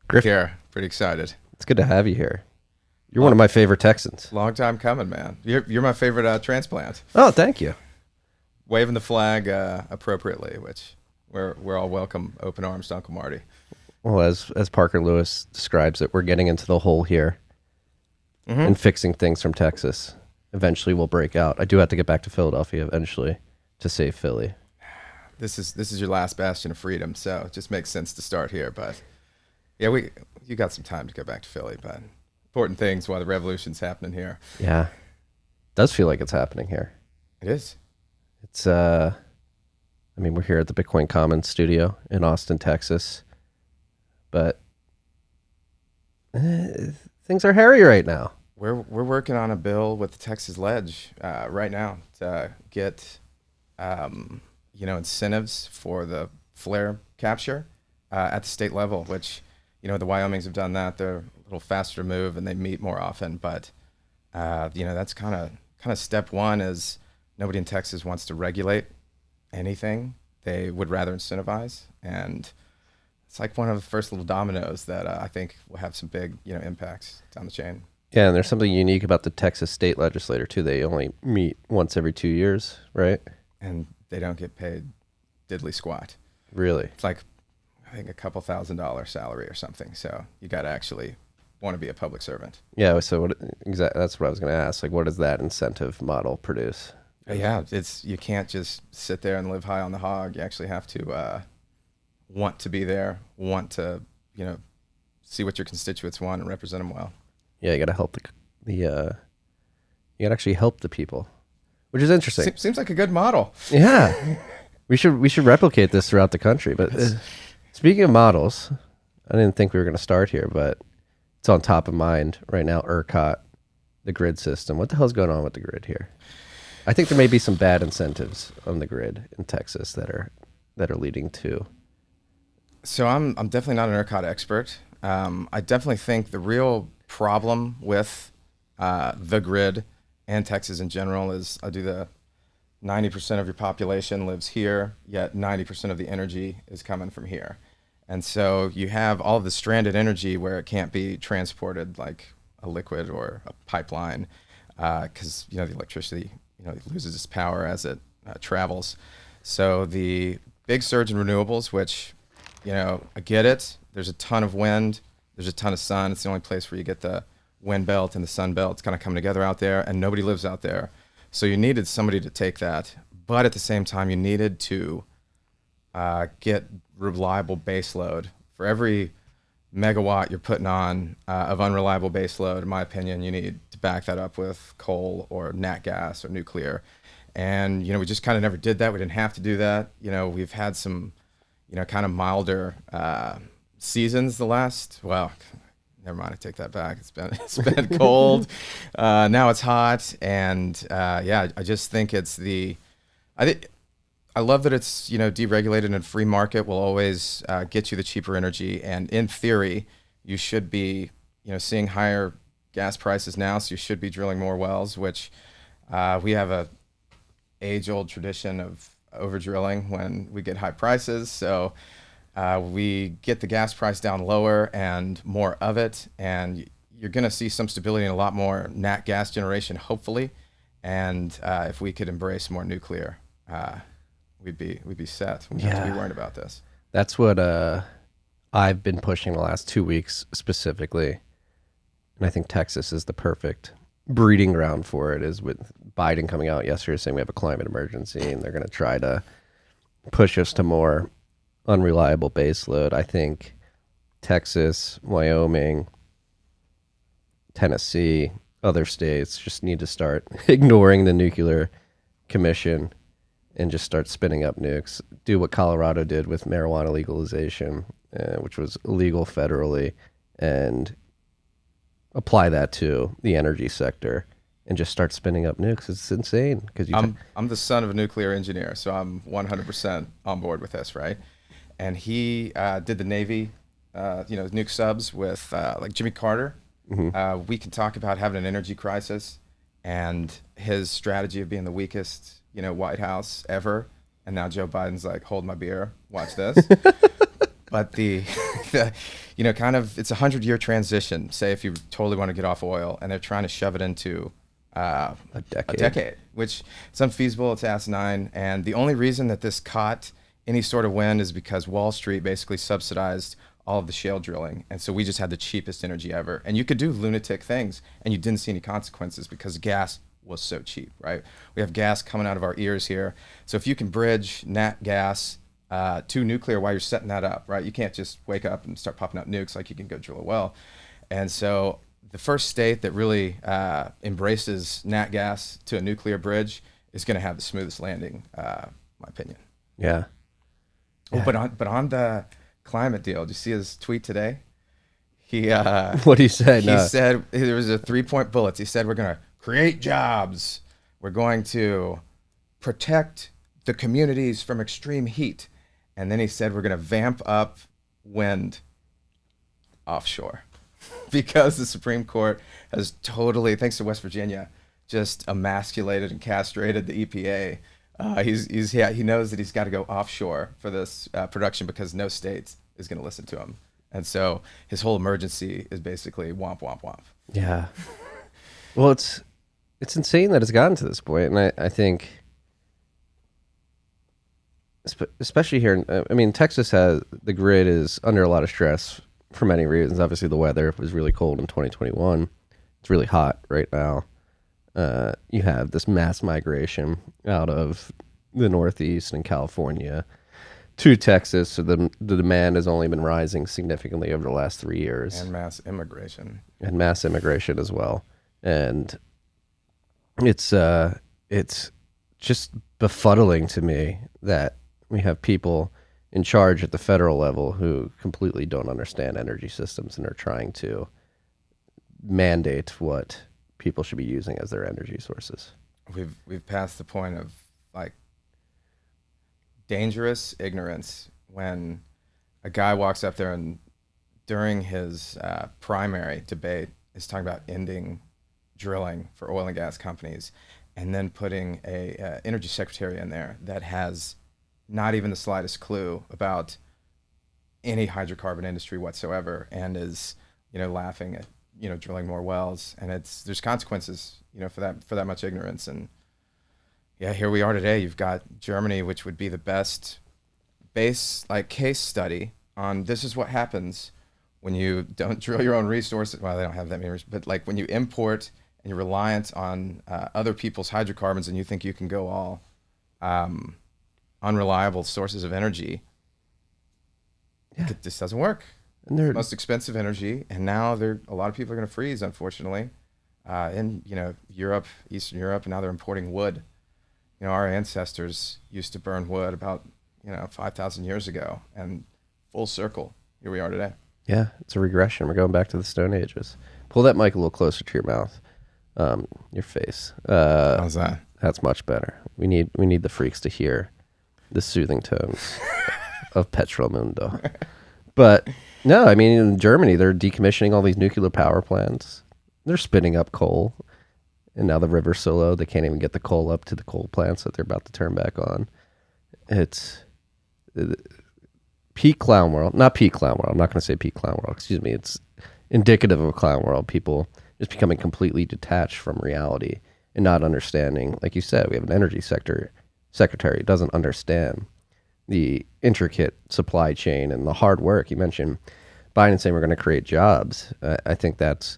Griff, Here, pretty excited. it's good to have you here. You're one of my favorite Texans. Long time coming, man. You're my favorite transplant. Oh, thank you. Waving the flag appropriately, which we're all welcome, open arms to Uncle Marty. Well, as Parker Lewis describes it, we're getting into the hole here and fixing things from Texas. Eventually, we'll break out. I do have to get back to Philadelphia eventually to save Philly. This is your last bastion of freedom, so it just makes sense to start here. But yeah, you got some time to go back to Philly, but important things while the revolution's happening here. Yeah, does feel like it's happening here. It is. It's we're here at the Bitcoin Commons studio in Austin, Texas, but things are hairy right now. We're working on a bill with the Texas Ledge right now to get incentives for the flare capture at the state level, which the Wyomings have done that. They're a little faster to move and they meet more often, but that's kind of step one. Is nobody in Texas wants to regulate anything. They would rather incentivize, and it's like one of the first little dominoes that I think will have some big impacts down the chain. Yeah, and there's something unique about the Texas State Legislator too. They only meet once every 2 years, right? And they don't get paid diddly squat. Really? It's like, I think, a couple $1,000 salary or something. So you got to actually want to be a public servant. Yeah. So what exactly? That's what I was going to ask. Like, what does that incentive model produce? Yeah, you can't just sit there and live high on the hog. You actually have to want to be there, want to see what your constituents want and represent them well. Yeah, you got to help you got to actually help the people, which is interesting. Seems like a good model. Yeah, we should replicate this throughout the country. But speaking of models, I didn't think we were going to start here, but it's on top of mind right now. ERCOT, the grid system. What the hell's going on with the grid here? I think there may be some bad incentives on the grid in Texas that are leading to. So I'm definitely not an ERCOT expert. I definitely think the real problem with the grid and Texas in general is 90% of your population lives here, yet 90% of the energy is coming from here. And so you have all of the stranded energy where it can't be transported like a liquid or a pipeline because the electricity loses its power as it travels. So the big surge in renewables, which I get it. There's a ton of wind. There's a ton of sun. It's the only place where you get the wind belt and the sun belt. It's kind of coming together out there, and nobody lives out there. So you needed somebody to take that. But at the same time, you needed to get reliable base load. For every megawatt you're putting on of unreliable base load, in my opinion, you need to back that up with coal or nat gas or nuclear. And, we just kind of never did that. We didn't have to do that. We've had some, kind of milder seasons never mind, I take that back. It's been cold. Now it's hot. And I just think I love that it's, deregulated, and a free market will always get you the cheaper energy. And in theory, you should be, seeing higher gas prices now. So you should be drilling more wells, which we have a age-old tradition of over drilling when we get high prices. So we get the gas price down lower and more of it, and you're going to see some stability and a lot more nat gas generation, hopefully. And if we could embrace more nuclear, we'd be set. We don't have to be worried about this. That's what I've been pushing the last 2 weeks specifically, and I think Texas is the perfect breeding ground for it. Is with Biden coming out yesterday saying we have a climate emergency, and they're going to try to push us to more unreliable baseload. I think Texas, Wyoming, Tennessee, other states just need to start ignoring the nuclear commission and just start spinning up nukes. Do what Colorado did with marijuana legalization, which was illegal federally, and apply that to the energy sector and just start spinning up nukes. It's insane. Because I'm the son of a nuclear engineer, so I'm 100% on board with this, right? And he did the Navy, nuke subs with like Jimmy Carter. Mm-hmm. We can talk about having an energy crisis and his strategy of being the weakest, White House ever. And now Joe Biden's like, hold my beer, watch this. But the kind of, it's a 100-year transition. Say if you totally want to get off oil, and they're trying to shove it into a decade, which it's unfeasible. It's asinine. And the only reason that this caught any sort of wind is because Wall Street basically subsidized all of the shale drilling. And so we just had the cheapest energy ever. And you could do lunatic things and you didn't see any consequences because gas was so cheap, right? We have gas coming out of our ears here. So if you can bridge nat gas to nuclear while you're setting that up, right? You can't just wake up and start popping out nukes like you can go drill a well. And so the first state that really embraces nat gas to a nuclear bridge is going to have the smoothest landing, my opinion. Yeah. Oh, but on the climate deal, did you see his tweet today? He What he said? He said there was a 3-point bullet. He said we're going to create jobs. We're going to protect the communities from extreme heat, and then he said we're going to vamp up wind offshore. Because the Supreme Court has totally, thanks to West Virginia, just emasculated and castrated the EPA. He knows that he's got to go offshore for this production because no state is going to listen to him. And so his whole emergency is basically womp, womp, womp. Yeah. Well, it's insane that it's gotten to this point. And I think, especially here, I mean, Texas the grid is under a lot of stress for many reasons. Obviously, the weather was really cold in 2021. It's really hot right now. You have this mass migration out of the Northeast and California to Texas. So the demand has only been rising significantly over the last 3 years. And mass immigration. As well. And it's just befuddling to me that we have people in charge at the federal level who completely don't understand energy systems and are trying to mandate what people should be using as their energy sources. We've passed the point of like dangerous ignorance when a guy walks up there and during his primary debate is talking about ending drilling for oil and gas companies, and then putting a energy secretary in there that has not even the slightest clue about any hydrocarbon industry whatsoever, and is laughing at drilling more wells, and there's consequences for that much ignorance. And yeah, here we are today. You've got Germany, which would be the best case study on this is what happens when you don't drill your own resources. Well, they don't have that many, but like when you import and you're reliant on other people's hydrocarbons, and you think you can go all unreliable sources of energy. Yeah. It just doesn't work. And they're the most expensive energy, and now a lot of people are going to freeze, unfortunately, in Europe, Eastern Europe, and now they're importing wood. Our ancestors used to burn wood about 5,000 years ago, and full circle, here we are today. Yeah, it's a regression. We're going back to the Stone Ages. Pull that mic a little closer to your mouth, your face. How's that? That's much better. We need the freaks to hear the soothing tones of Petro Mundo. But no, I mean, in Germany, they're decommissioning all these nuclear power plants. They're spinning up coal. And now the river's so low, they can't even get the coal up to the coal plants that they're about to turn back on. It's peak clown world. Not peak clown world. I'm not going to say peak clown world. Excuse me. It's indicative of a clown world. People just becoming completely detached from reality and not understanding. Like you said, we have an energy secretary who doesn't understand the intricate supply chain and the hard work. You mentioned Biden saying we're going to create jobs. I think that's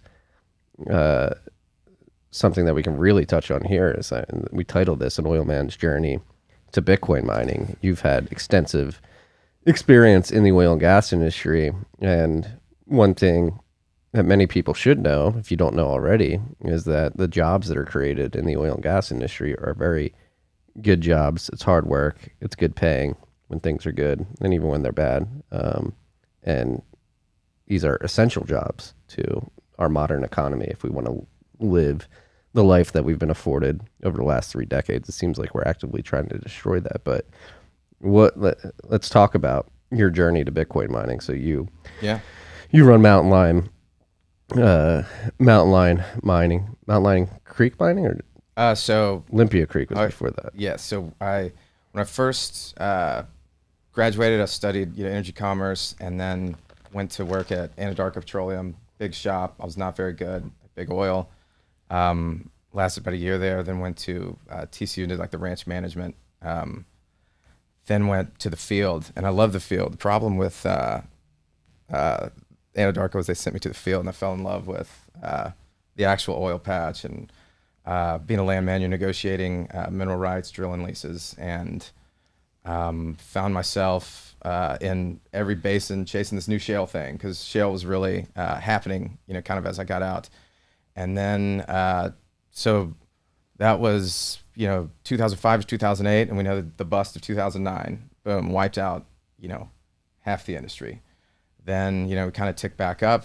something that we can really touch on here. Is we titled this An Oil Man's Journey to Bitcoin Mining. You've had extensive experience in the oil and gas industry. And one thing that many people should know, if you don't know already, is that the jobs that are created in the oil and gas industry are very good jobs. It's hard work. It's good paying when things are good and even when they're bad. And these are essential jobs to our modern economy if we want to live the life that we've been afforded over the last 3 decades. It seems like we're actively trying to destroy that. But let's talk about your journey to Bitcoin mining. So you run Mountain Lion Creek mining, or so Olympia Creek was before that. Yeah. So when I first graduated, I studied energy commerce, and then went to work at Anadarko Petroleum, big shop. I was not very good at big oil. Lasted about a year there, then went to TCU and did like the ranch management. Then went to the field, and I love the field. The problem with Anadarko was they sent me to the field, and I fell in love with the actual oil patch and being a landman. You're negotiating mineral rights, drilling leases, and found myself in every basin chasing this new shale thing, because shale was really happening, kind of as I got out. And then so that was 2005 to 2008, and we know that the bust of 2009, boom, wiped out half the industry. Then we kind of ticked back up.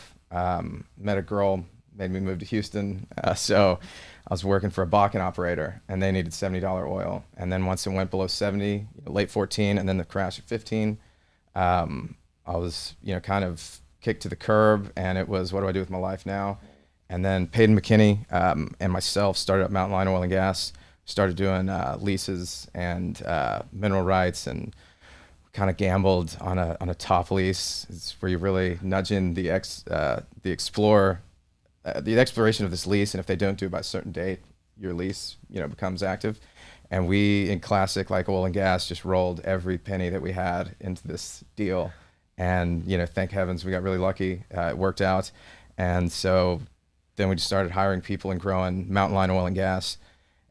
Met a girl, made me move to Houston. So I was working for a Bakken operator, and they needed $70 oil. And then once it went below 70, late 14, and then the crash at 15, I was kind of kicked to the curb, and it was, what do I do with my life now? And then Peyton McKinney and myself started up Mountain Line Oil and Gas, started doing leases and mineral rights, and kind of gambled on a top lease. It's where you're really nudging the exploration of this lease, and if they don't do it by a certain date, your lease becomes active. And we, in classic like oil and gas, just rolled every penny that we had into this deal, and thank heavens we got really lucky. It worked out. And so then we just started hiring people and growing Mountain Line Oil and Gas.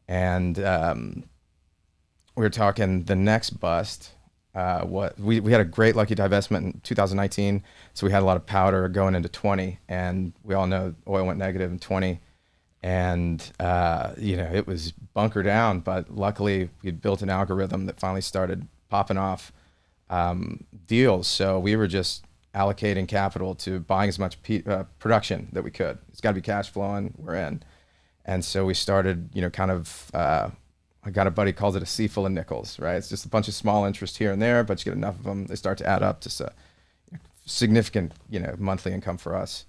And we were talking the next bust. We had a great lucky divestment in 2019, so we had a lot of powder going into 20, and we all know oil went negative in 20, and it was bunker down. But luckily, we'd built an algorithm that finally started popping off deals. So we were just allocating capital to buying as much production that we could. It's got to be cash flowing. We're in. And so we started, I got a buddy calls it a sea full of nickels, right? It's just a bunch of small interest here and there, but you get enough of them, they start to add up to a significant, monthly income for us.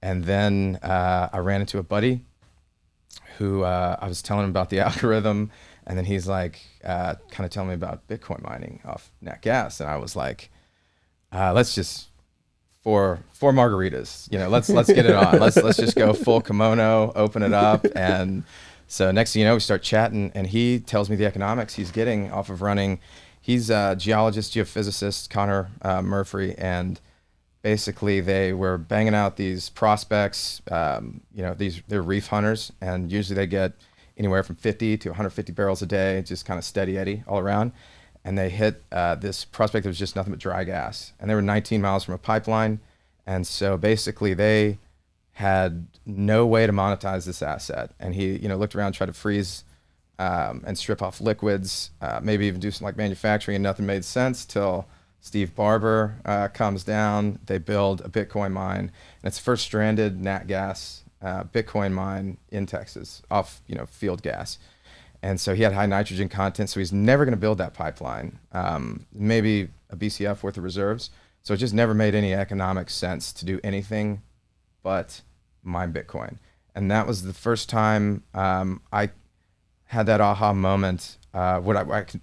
And then I ran into a buddy who I was telling him about the algorithm, and then he's like, kind of telling me about Bitcoin mining off nat gas, and I was like, let's just four margaritas, let's get it on. Let's just go full kimono, open it up. And so next thing you know, we start chatting, and he tells me the economics he's getting off of running. He's a geologist, geophysicist, Connor Murphy, and basically they were banging out these prospects. They're reef hunters, and usually they get anywhere from 50 to 150 barrels a day, just kind of steady Eddie all around. And they hit this prospect that was just nothing but dry gas, and they were 19 miles from a pipeline. And so basically they had no way to monetize this asset. And he, looked around, tried to freeze and strip off liquids, maybe even do some like manufacturing, and nothing made sense till Steve Barber comes down. They build a Bitcoin mine, and it's the first stranded nat gas Bitcoin mine in Texas off, field gas. And so he had high nitrogen content, so he's never going to build that pipeline, maybe a BCF worth of reserves. So it just never made any economic sense to do anything but mine Bitcoin. And that was the first time I had that aha moment.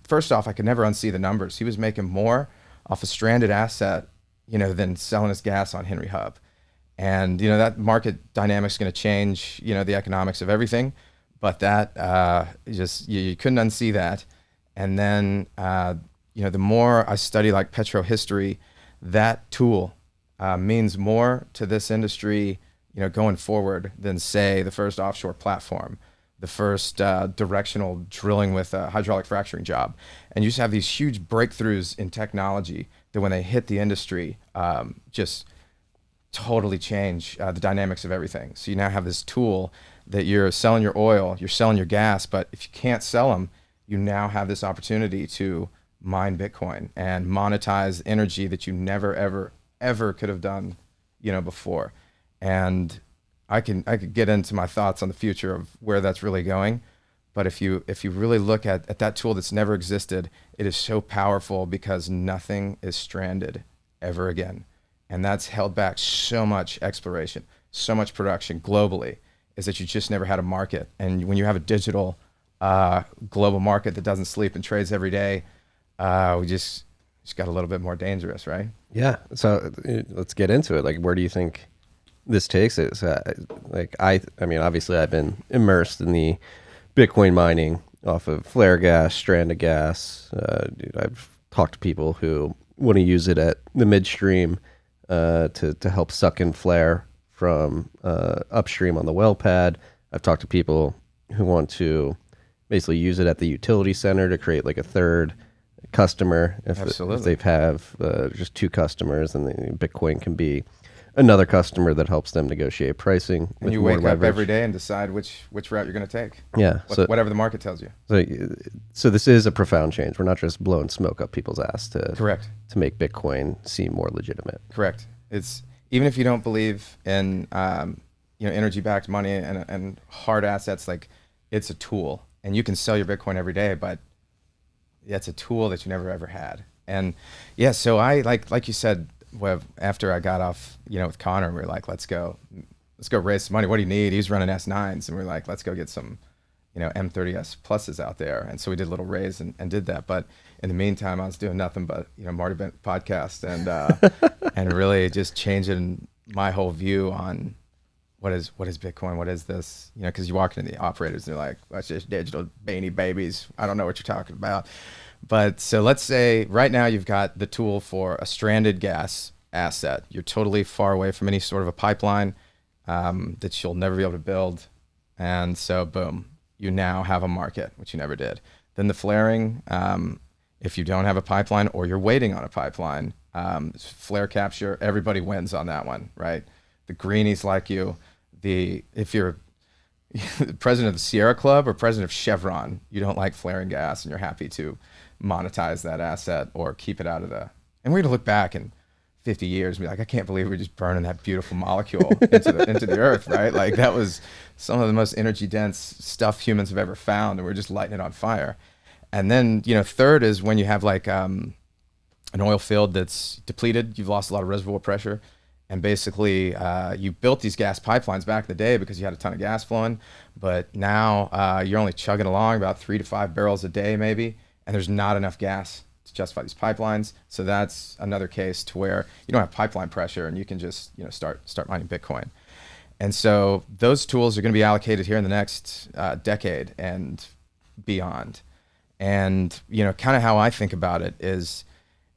First off, I could never unsee the numbers. He was making more off a stranded asset, than selling his gas on Henry Hub. And, that market dynamics is going to change, the economics of everything. But that you couldn't unsee that. And then, the more I study like Petro history, that tool means more to this industry, going forward than, say, the first offshore platform, the first directional drilling with a hydraulic fracturing job. And you just have these huge breakthroughs in technology that when they hit the industry, just totally change the dynamics of everything. So you now have this tool that you're selling your oil, you're selling your gas, but if you can't sell them, you now have this opportunity to mine Bitcoin and monetize energy that you never, ever, ever could have done, before. And I could get into my thoughts on the future of where that's really going. But if you really look at that tool that's never existed, it is so powerful because nothing is stranded ever again. And that's held back so much exploration, so much production globally, is that you just never had a market. And when you have a digital global market that doesn't sleep and trades every day, we just just got a little bit more dangerous, right? Yeah. So let's get into it. Like, where do you think this takes it? So, I mean, obviously, I've been immersed in the Bitcoin mining off of flare gas, stranded gas. I've talked to people who want to use it at the midstream to help suck in flare from upstream on the well pad. I've talked to people who want to basically use it at the utility center to create like a third customer. If they have just two customers, and the Bitcoin can be another customer that helps them negotiate pricing. And you wake up every day and decide which route you're going to take. Yeah. Whatever the market tells you. So this is a profound change. We're not just blowing smoke up people's ass Correct. to make Bitcoin seem more legitimate. Correct. It's even if you don't believe in energy-backed money and hard assets, like it's a tool, and you can sell your Bitcoin every day, but it's a tool that you never ever had. And yeah, so I like you said, after I got off, with Connor, we were like, let's go raise some money. What do you need? He's running S9s, and we are like, let's go get some, M30S pluses out there. And so we did a little raise and did that. But in the meantime, I was doing nothing but, Marty Bent podcast and really just changing my whole view on what is Bitcoin? What is this? Because you walk into the operators and they're like, that's just digital beanie babies. I don't know what you're talking about. But so let's say right now you've got the tool for a stranded gas asset. You're totally far away from any sort of a pipeline that you'll never be able to build. And so boom, you now have a market, which you never did. Then the flaring, if you don't have a pipeline or you're waiting on a pipeline, flare capture, everybody wins on that one, right? The greenies like you. If you're the president of the Sierra Club or president of Chevron, you don't like flaring gas and you're happy to monetize that asset or keep it out of the. And we're gonna look back in 50 years and be like, I can't believe we're just burning that beautiful molecule into the earth, right? Like that was some of the most energy dense stuff humans have ever found, and we're just lighting it on fire. And then third is when you have like an oil field that's depleted, you've lost a lot of reservoir pressure. And basically, you built these gas pipelines back in the day because you had a ton of gas flowing, but now you're only chugging along about 3 to 5 barrels a day maybe, and there's not enough gas to justify these pipelines. So that's another case to where you don't have pipeline pressure and you can just start mining Bitcoin. And so those tools are going to be allocated here in the next decade and beyond. And kind of how I think about it is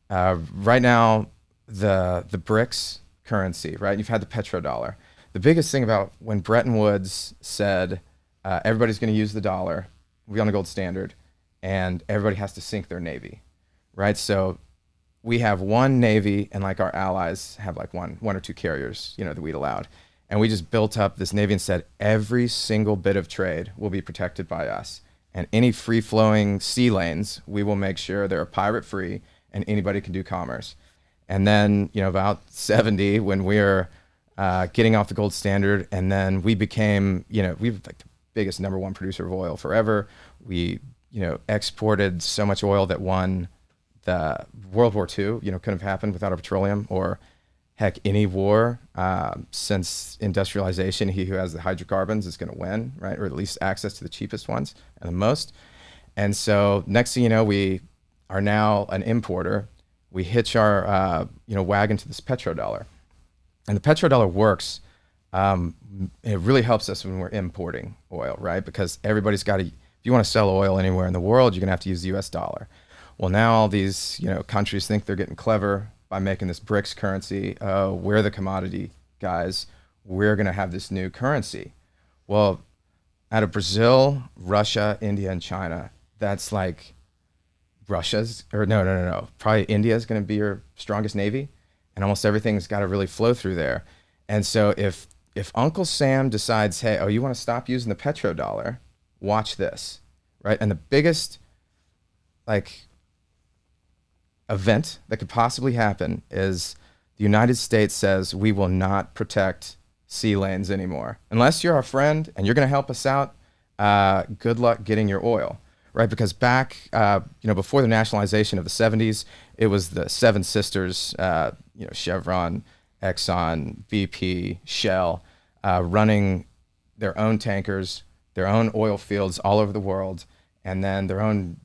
right now the BRICS currency, right? You've had the petrodollar. The biggest thing about when Bretton Woods said everybody's going to use the dollar, we on the gold standard, and everybody has to sink their navy, right? So we have one navy, and like our allies have like one or two carriers, that we'd allowed, and we just built up this navy and said every single bit of trade will be protected by us, and any free-flowing sea lanes, we will make sure they're pirate-free and anybody can do commerce. And then, about 70, when we were getting off the gold standard, and then we became, we were like the biggest number one producer of oil forever. We, exported so much oil that won the World War II, couldn't have happened without our petroleum, or heck, any war since industrialization. He who has the hydrocarbons is going to win, right? Or at least access to the cheapest ones and the most. And so next thing you know, we are now an importer. We hitch our wagon to this petrodollar, and the petrodollar works. It really helps us when we're importing oil, right? Because everybody's got to. If you want to sell oil anywhere in the world, you're gonna have to use the U.S. dollar. Well, now all these countries think they're getting clever by making this BRICS currency. We're the commodity guys. We're gonna have this new currency. Well, out of Brazil, Russia, India, and China, that's like. Probably India is going to be your strongest navy, and almost everything's got to really flow through there. And so if Uncle Sam decides, hey, you want to stop using the petrodollar, watch this, right? And the biggest event that could possibly happen is the United States says we will not protect sea lanes anymore unless you're our friend and you're going to help us out. Good luck getting your oil. Right, because back, before the nationalization of the 70s, it was the Seven Sisters, Chevron, Exxon, BP, Shell, running their own tankers, their own oil fields all over the world, and then their own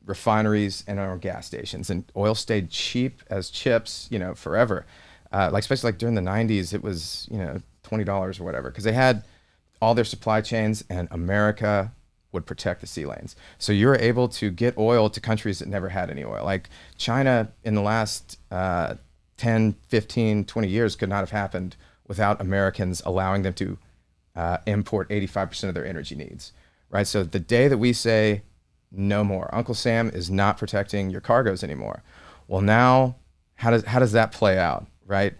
refineries and our gas stations, and oil stayed cheap as chips, forever. Like especially like during the 90s, it was $20 or whatever, because they had all their supply chains, and America would protect the sea lanes. So you're able to get oil to countries that never had any oil. Like China in the last 10, 15, 20 years could not have happened without Americans allowing them to import 85% of their energy needs, right? So the day that we say no more, Uncle Sam is not protecting your cargoes anymore. Well, now how does that play out, right?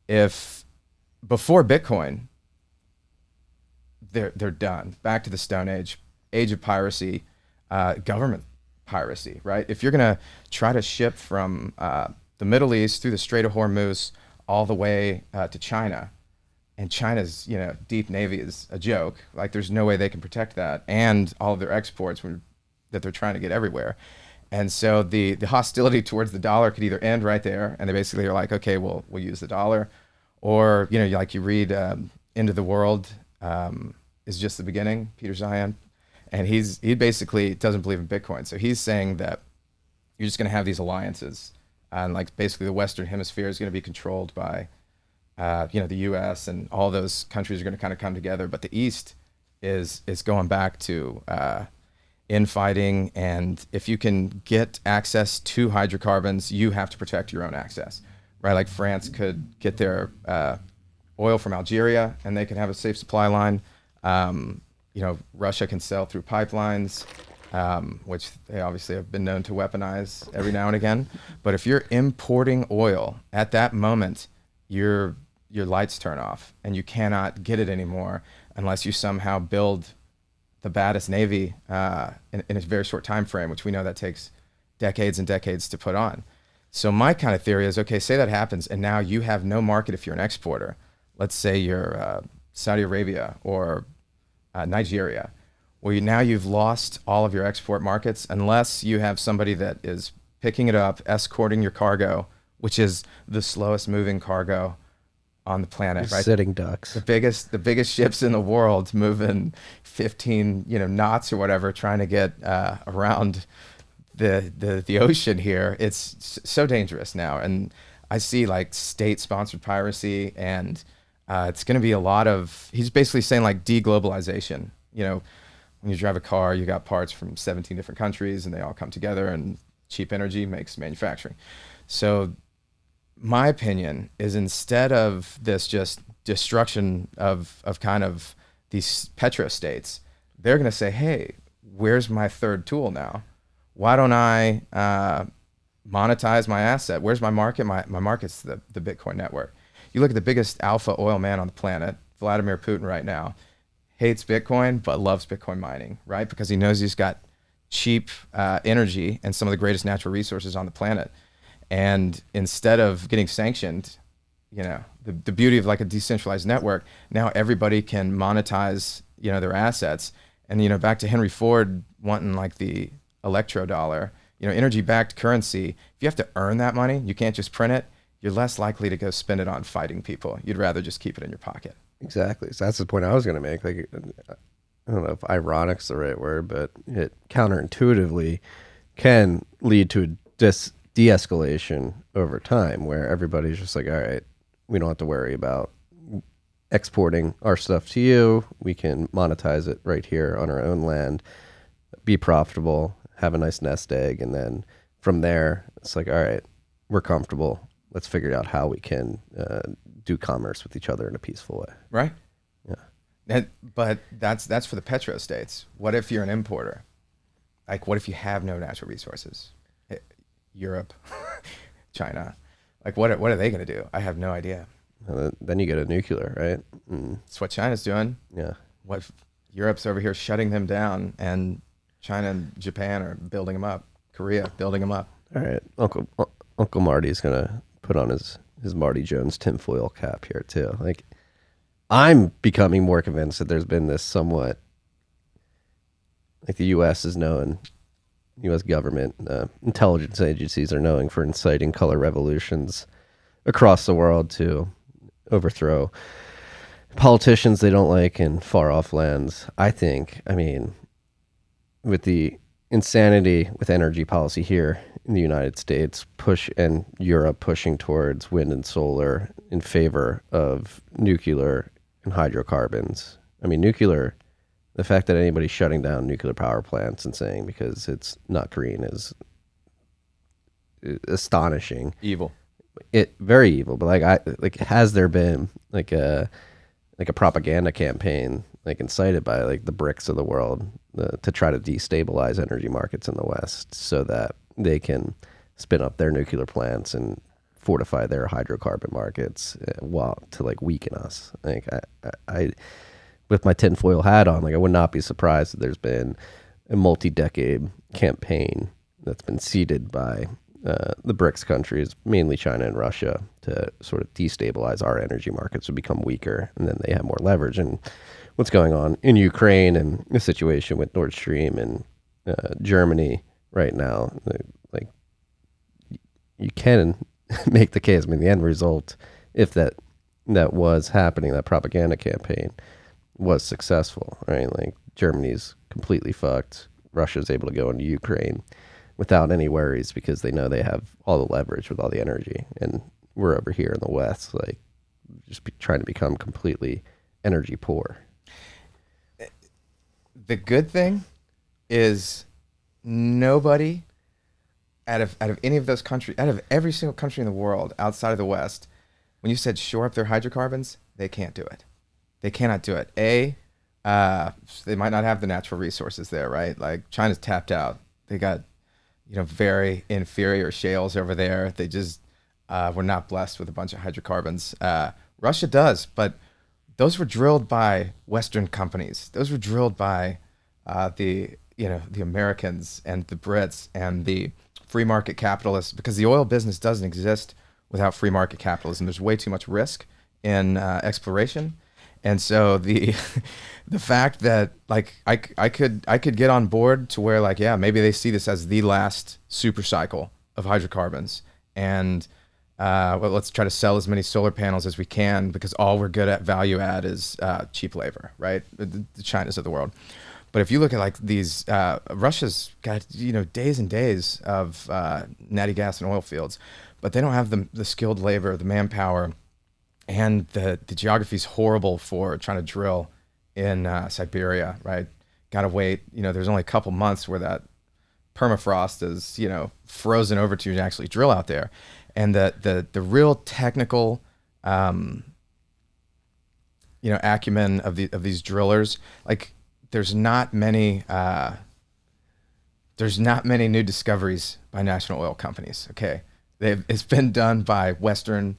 If before Bitcoin, they're done. Back to the Stone Age of piracy, government piracy, right? If you're gonna try to ship from the Middle East through the Strait of Hormuz all the way to China, and China's deep navy is a joke. Like there's no way they can protect that and all of their exports that they're trying to get everywhere. And so the hostility towards the dollar could either end right there, and they basically are like, okay, we'll use the dollar, or like you read End of the World is just the beginning, Peter Zion, and he basically doesn't believe in Bitcoin. So he's saying that you're just going to have these alliances, and like basically the Western Hemisphere is going to be controlled by the U.S. and all those countries are going to kind of come together, but the East is going back to infighting, and if you can get access to hydrocarbons, you have to protect your own access, right? Like France could get their oil from Algeria, and they can have a safe supply line. Russia can sell through pipelines, which they obviously have been known to weaponize every now and again. But if you're importing oil, at that moment, your lights turn off, and you cannot get it anymore unless you somehow build the baddest navy in a very short time frame, which we know that takes decades and decades to put on. So my kind of theory is, okay, say that happens, and now you have no market if you're an exporter. Let's say you're Saudi Arabia or Nigeria. Well, now you've lost all of your export markets unless you have somebody that is picking it up, escorting your cargo, which is the slowest moving cargo on the planet, right? Sitting ducks. The biggest ships in the world moving 15 knots or whatever, trying to get around the ocean here. It's so dangerous now, and I see like state-sponsored piracy, and it's going to be a lot of. He's basically saying like deglobalization. When you drive a car, you got parts from 17 different countries, and they all come together, and cheap energy makes manufacturing. So my opinion is, instead of this just destruction of kind of these petro states, they're going to say, hey, where's my third tool now? Why don't I monetize my asset? Where's my market? My market's the Bitcoin network. You look at the biggest alpha oil man on the planet, Vladimir Putin right now, hates Bitcoin but loves Bitcoin mining, right? Because he knows he's got cheap energy and some of the greatest natural resources on the planet. And instead of getting sanctioned, the beauty of like a decentralized network, now everybody can monetize, their assets. And, back to Henry Ford wanting like the electrodollar, energy-backed currency. If you have to earn that money, you can't just print it, you're less likely to go spend it on fighting people. You'd rather just keep it in your pocket. Exactly. So that's the point I was going to make. Like, I don't know if ironic's the right word, but it counterintuitively can lead to a de-escalation over time, where everybody's just like, all right, we don't have to worry about exporting our stuff to you. We can monetize it right here on our own land, be profitable, have a nice nest egg. And then from there, it's like, all right, we're comfortable. Let's figure out how we can do commerce with each other in a peaceful way. Right. Yeah. But that's for the petro states. What if you're an importer? Like, what if you have no natural resources? Europe, China, like what are they going to do? I have no idea. Then you get a nuclear, right? That's what China's doing. Yeah. What if Europe's over here shutting them down, and China and Japan are building them up, Korea building them up. All right, Uncle Marty's gonna put on his Marty Jones tinfoil cap here too. Like, I'm becoming more convinced that there's been this somewhat, like, the U.S. is known, U.S. government, intelligence agencies are known for inciting color revolutions across the world to overthrow politicians they don't like in far off lands. I mean, with the insanity with energy policy here in the United States, and Europe pushing towards wind and solar in favor of nuclear and hydrocarbons. I mean, nuclear, the fact that anybody's shutting down nuclear power plants and saying because it's not green is astonishing. Evil. It very evil, but has there been like a propaganda campaign incited by the BRICS of the world to try to destabilize energy markets in the West so that they can spin up their nuclear plants and fortify their hydrocarbon markets while to weaken us? I with my tinfoil hat on, I would not be surprised that there's been a multi-decade campaign that's been seeded by the BRICS countries, mainly China and Russia, to sort of destabilize our energy markets to become weaker, and then they have more leverage. And what's going on in Ukraine and the situation with Nord Stream and Germany right now, you can make the case. I mean, the end result, if that was happening, that propaganda campaign was successful, right? Germany's completely fucked. Russia's able to go into Ukraine without any worries because they know they have all the leverage with all the energy, and we're over here in the West, trying to become completely energy poor. The good thing is nobody out of any of those countries, out of every single country in the world outside of the West, when you said shore up their hydrocarbons, they can't do it. They cannot do it. They might not have the natural resources there, right? China's tapped out. They got very inferior shales over there. They just were not blessed with a bunch of hydrocarbons. Russia does, but those were drilled by Western companies. Those were drilled by the Americans and the Brits and the free market capitalists, because the oil business doesn't exist without free market capitalism. There's way too much risk in exploration. And so the fact that I could get on board to where maybe they see this as the last super cycle of hydrocarbons, and let's try to sell as many solar panels as we can because all we're good at value add is cheap labor, right? The Chinas of the world. But if you look at these, Russia's got days and days of natty gas and oil fields, but they don't have the skilled labor, the manpower. And the geography's horrible for trying to drill in Siberia, right? Got to wait. There's only a couple months where that permafrost is, frozen over to actually drill out there. And the real technical, acumen of these drillers, there's not many new discoveries by national oil companies. Okay, it's been done by Western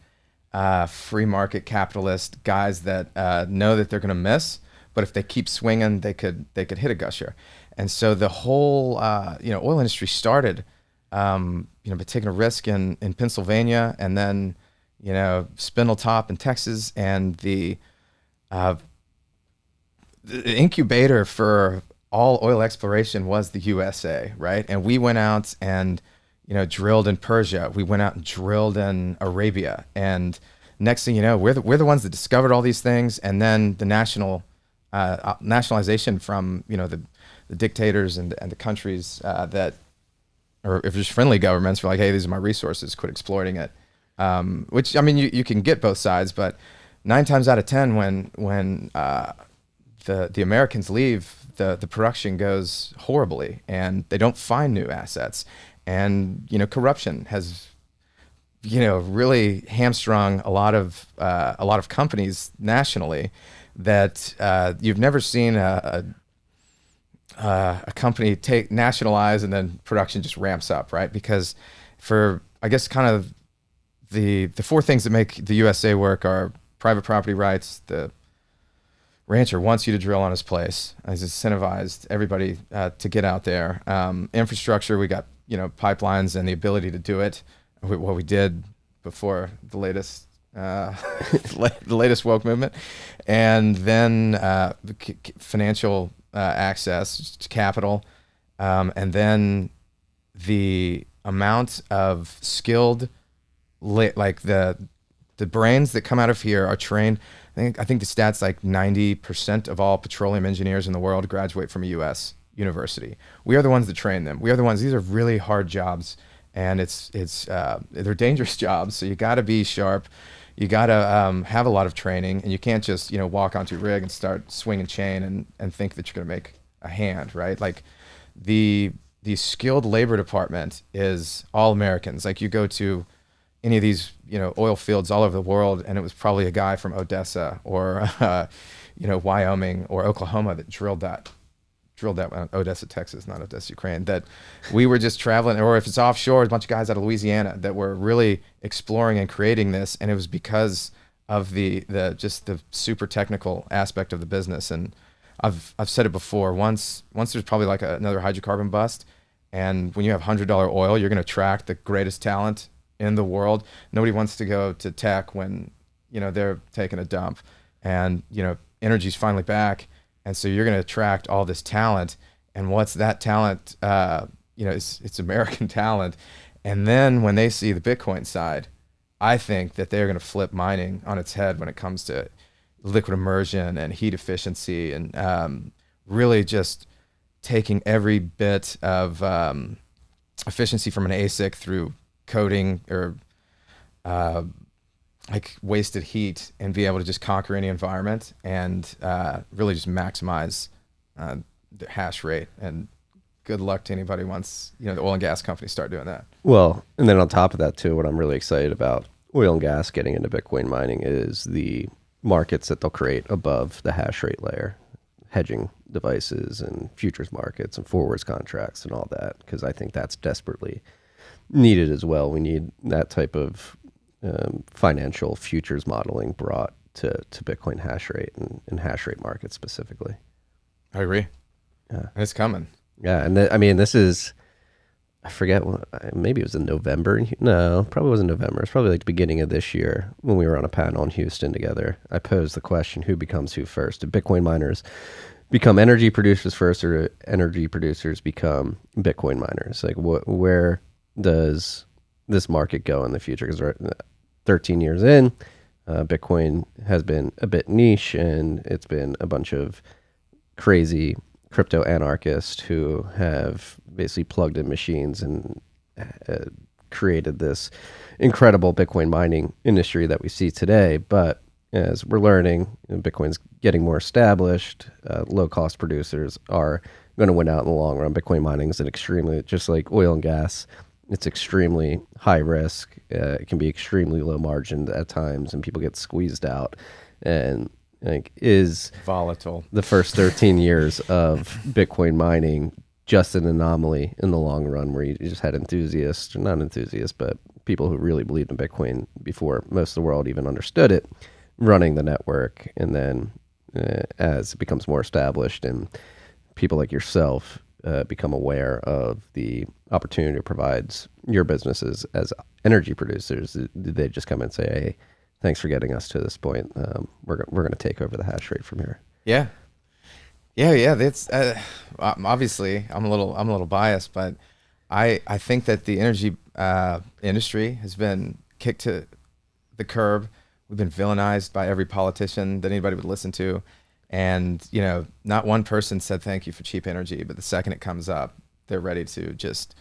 free market capitalist guys that know that they're going to miss, but if they keep swinging, they could hit a gusher. And so the whole oil industry started by taking a risk in Pennsylvania, and then Spindletop in Texas, and the incubator for all oil exploration was the USA, right? And we went out and drilled in Persia. We went out and drilled in Arabia. And next thing you know, we're the ones that discovered all these things. And then the nationalization from, the dictators and the countries that, or if there's friendly governments, were hey, these are my resources, quit exploiting it. Which, you can get both sides, but 9 times out of 10, when the Americans leave, the production goes horribly and they don't find new assets. And corruption has really hamstrung a lot of companies nationally that you've never seen a company nationalize and then production just ramps up, right? Because for kind of the 4 things that make the USA work are private property rights. The rancher wants you to drill on his place. He's incentivized everybody to get out there. Infrastructure, we got pipelines and the ability to do it. What we did before the latest woke movement, and then financial access to capital, and then the amount of skilled, the brains that come out of here are trained. I think the stats 90% of all petroleum engineers in the world graduate from a U.S. university. We are the ones that train them. We are the ones. These are really hard jobs, and they're dangerous jobs. So you got to be sharp. You got to have a lot of training, and you can't just walk onto your rig and start swinging chain and think that you're going to make a hand, right? Like the skilled labor department is all Americans. Like you go to any of these oil fields all over the world, and it was probably a guy from Odessa or Wyoming or Oklahoma that drilled that Odessa, Texas, not Odessa, Ukraine, that we were just traveling, or if it's offshore, a bunch of guys out of Louisiana that were really exploring and creating this. And it was because of the super technical aspect of the business. And I've said it before, once there's probably like another hydrocarbon bust, and when you have $100 oil, you're going to attract the greatest talent in the world. Nobody wants to go to tech when, they're taking a dump, and, energy's finally back. And so you're going to attract all this talent. And what's that talent? It's American talent. And then when they see the Bitcoin side, I think that they're going to flip mining on its head when it comes to liquid immersion and heat efficiency, and really just taking every bit of efficiency from an ASIC through coding or like wasted heat, and be able to just conquer any environment, and really just maximize the hash rate. And good luck to anybody once the oil and gas companies start doing that. Well, and then on top of that too, what I'm really excited about oil and gas getting into Bitcoin mining is the markets that they'll create above the hash rate layer, hedging devices and futures markets and forwards contracts and all that, because I think that's desperately needed as well. We need that type of financial futures modeling brought to Bitcoin hash rate and hash rate markets specifically. I agree. Yeah, and it's coming. Yeah, and this is, I forget, maybe it was in November. No, probably wasn't November. It's probably like the beginning of this year when we were on a panel in Houston together. I posed the question, who becomes who first? Do Bitcoin miners become energy producers first, or do energy producers become Bitcoin miners? Like, where does this market go in the future? Because we're 13 years in, Bitcoin has been a bit niche, and it's been a bunch of crazy crypto anarchists who have basically plugged in machines and created this incredible Bitcoin mining industry that we see today. But as we're learning, Bitcoin's getting more established. Low-cost producers are going to win out in the long run. Bitcoin mining is an extremely, just like oil and gas, it's extremely high risk. It can be extremely low margined at times, and people get squeezed out. And like, is volatile. The first 13 years of Bitcoin mining just an anomaly in the long run, where you just had enthusiasts, or not enthusiasts, but people who really believed in Bitcoin before most of the world even understood it, running the network. And then as it becomes more established and people like yourself become aware of the opportunity it provides your businesses as energy producers, they just come and say, hey, thanks for getting us to this point. We're going to take over the hash rate from here. Yeah. That's obviously I'm a little biased, but I think that the energy industry has been kicked to the curb. We've been villainized by every politician that anybody would listen to. And, not one person said thank you for cheap energy, but the second it comes up, they're ready to just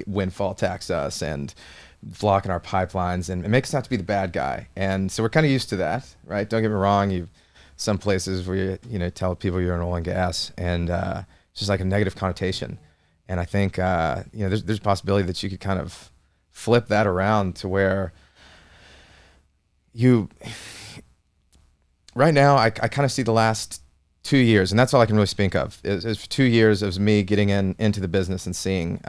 windfall tax us and blocking our pipelines, and it makes us out to be the bad guy. And so we're kind of used to that, right? Don't get me wrong. Some places where you tell people you're in oil and gas, and it's just like a negative connotation. And I think there's a possibility that you could kind of flip that around to where right now, I kind of see the last 2 years, and that's all I can really speak of, is 2 years of me getting into the business and seeing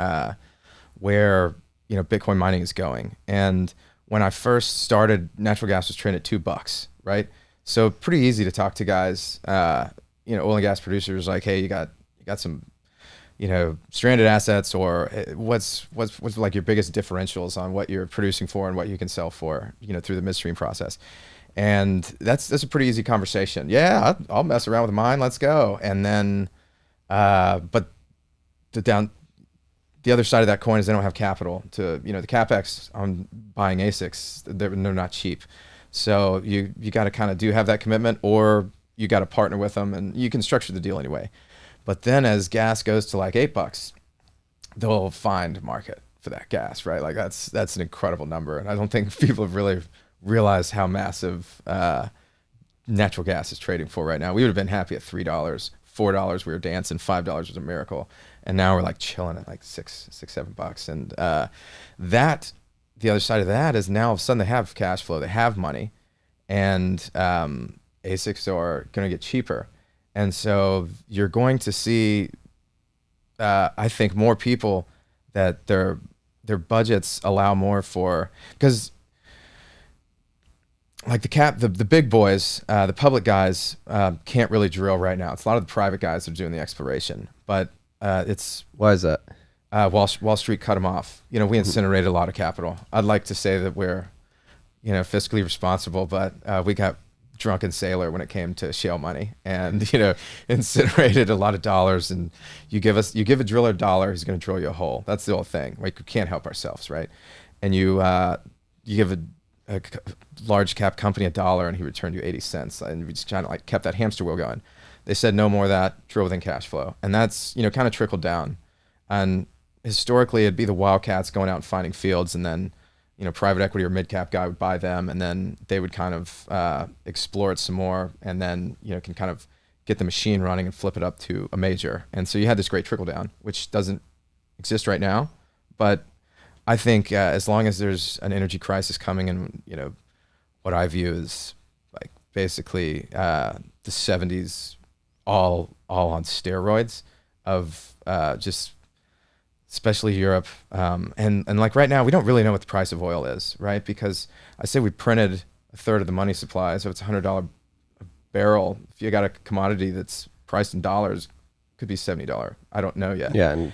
where Bitcoin mining is going. And when I first started, natural gas was trading at $2, right? So pretty easy to talk to guys, oil and gas producers, like, hey, you got some, stranded assets, or what's like your biggest differentials on what you're producing for and what you can sell for, through the midstream process. And that's a pretty easy conversation. Yeah, I'll mess around with mine. Let's go. And then, but the other side of that coin is they don't have capital to, the CapEx on buying ASICs, they're not cheap. So you got to kind of have that commitment, or you got to partner with them, and you can structure the deal anyway. But then as gas goes to like $8, they'll find a market for that gas, right? Like that's an incredible number. And I don't think people have really realized how massive natural gas is trading for right now. We would have been happy at $3, $4 we were dancing, $5 was a miracle. And now we're like chilling at like $6-7. And that, the other side of that is now all of a sudden they have cash flow, they have money, and ASICs are going to get cheaper. And so you're going to see, I think, more people that their budgets allow more for, because like the big boys, the public guys can't really drill right now. It's a lot of the private guys that are doing the exploration, but it's Why is that? Wall Street cut them off. You know, we incinerated a lot of capital. I'd like to say that we're, you know, fiscally responsible, but we got drunken sailor when it came to shale money, and, you know, incinerated a lot of dollars. And you give a driller $1, he's going to drill you a hole. That's the whole thing. Like, we can't help ourselves, right? And you give a large cap company $1 and he returned you 80 cents, and we just kind of like kept that hamster wheel going. They said no more of that, drill within cash flow. And that's, you know, kind of trickled down. And historically it'd be the wildcats going out and finding fields, and then, you know, private equity or mid-cap guy would buy them, and then they would kind of explore it some more, and then, you know, can kind of get the machine running and flip it up to a major. And so you had this great trickle down, which doesn't exist right now. But I think as long as there's an energy crisis coming, and, you know, what I view is like basically the 70s all on steroids of just especially Europe. And like right now, we don't really know what the price of oil is, right? Because I say we printed a third of the money supply. So it's $100 a barrel. If you got a commodity that's priced in dollars, it could be $70. I don't know yet. Yeah, and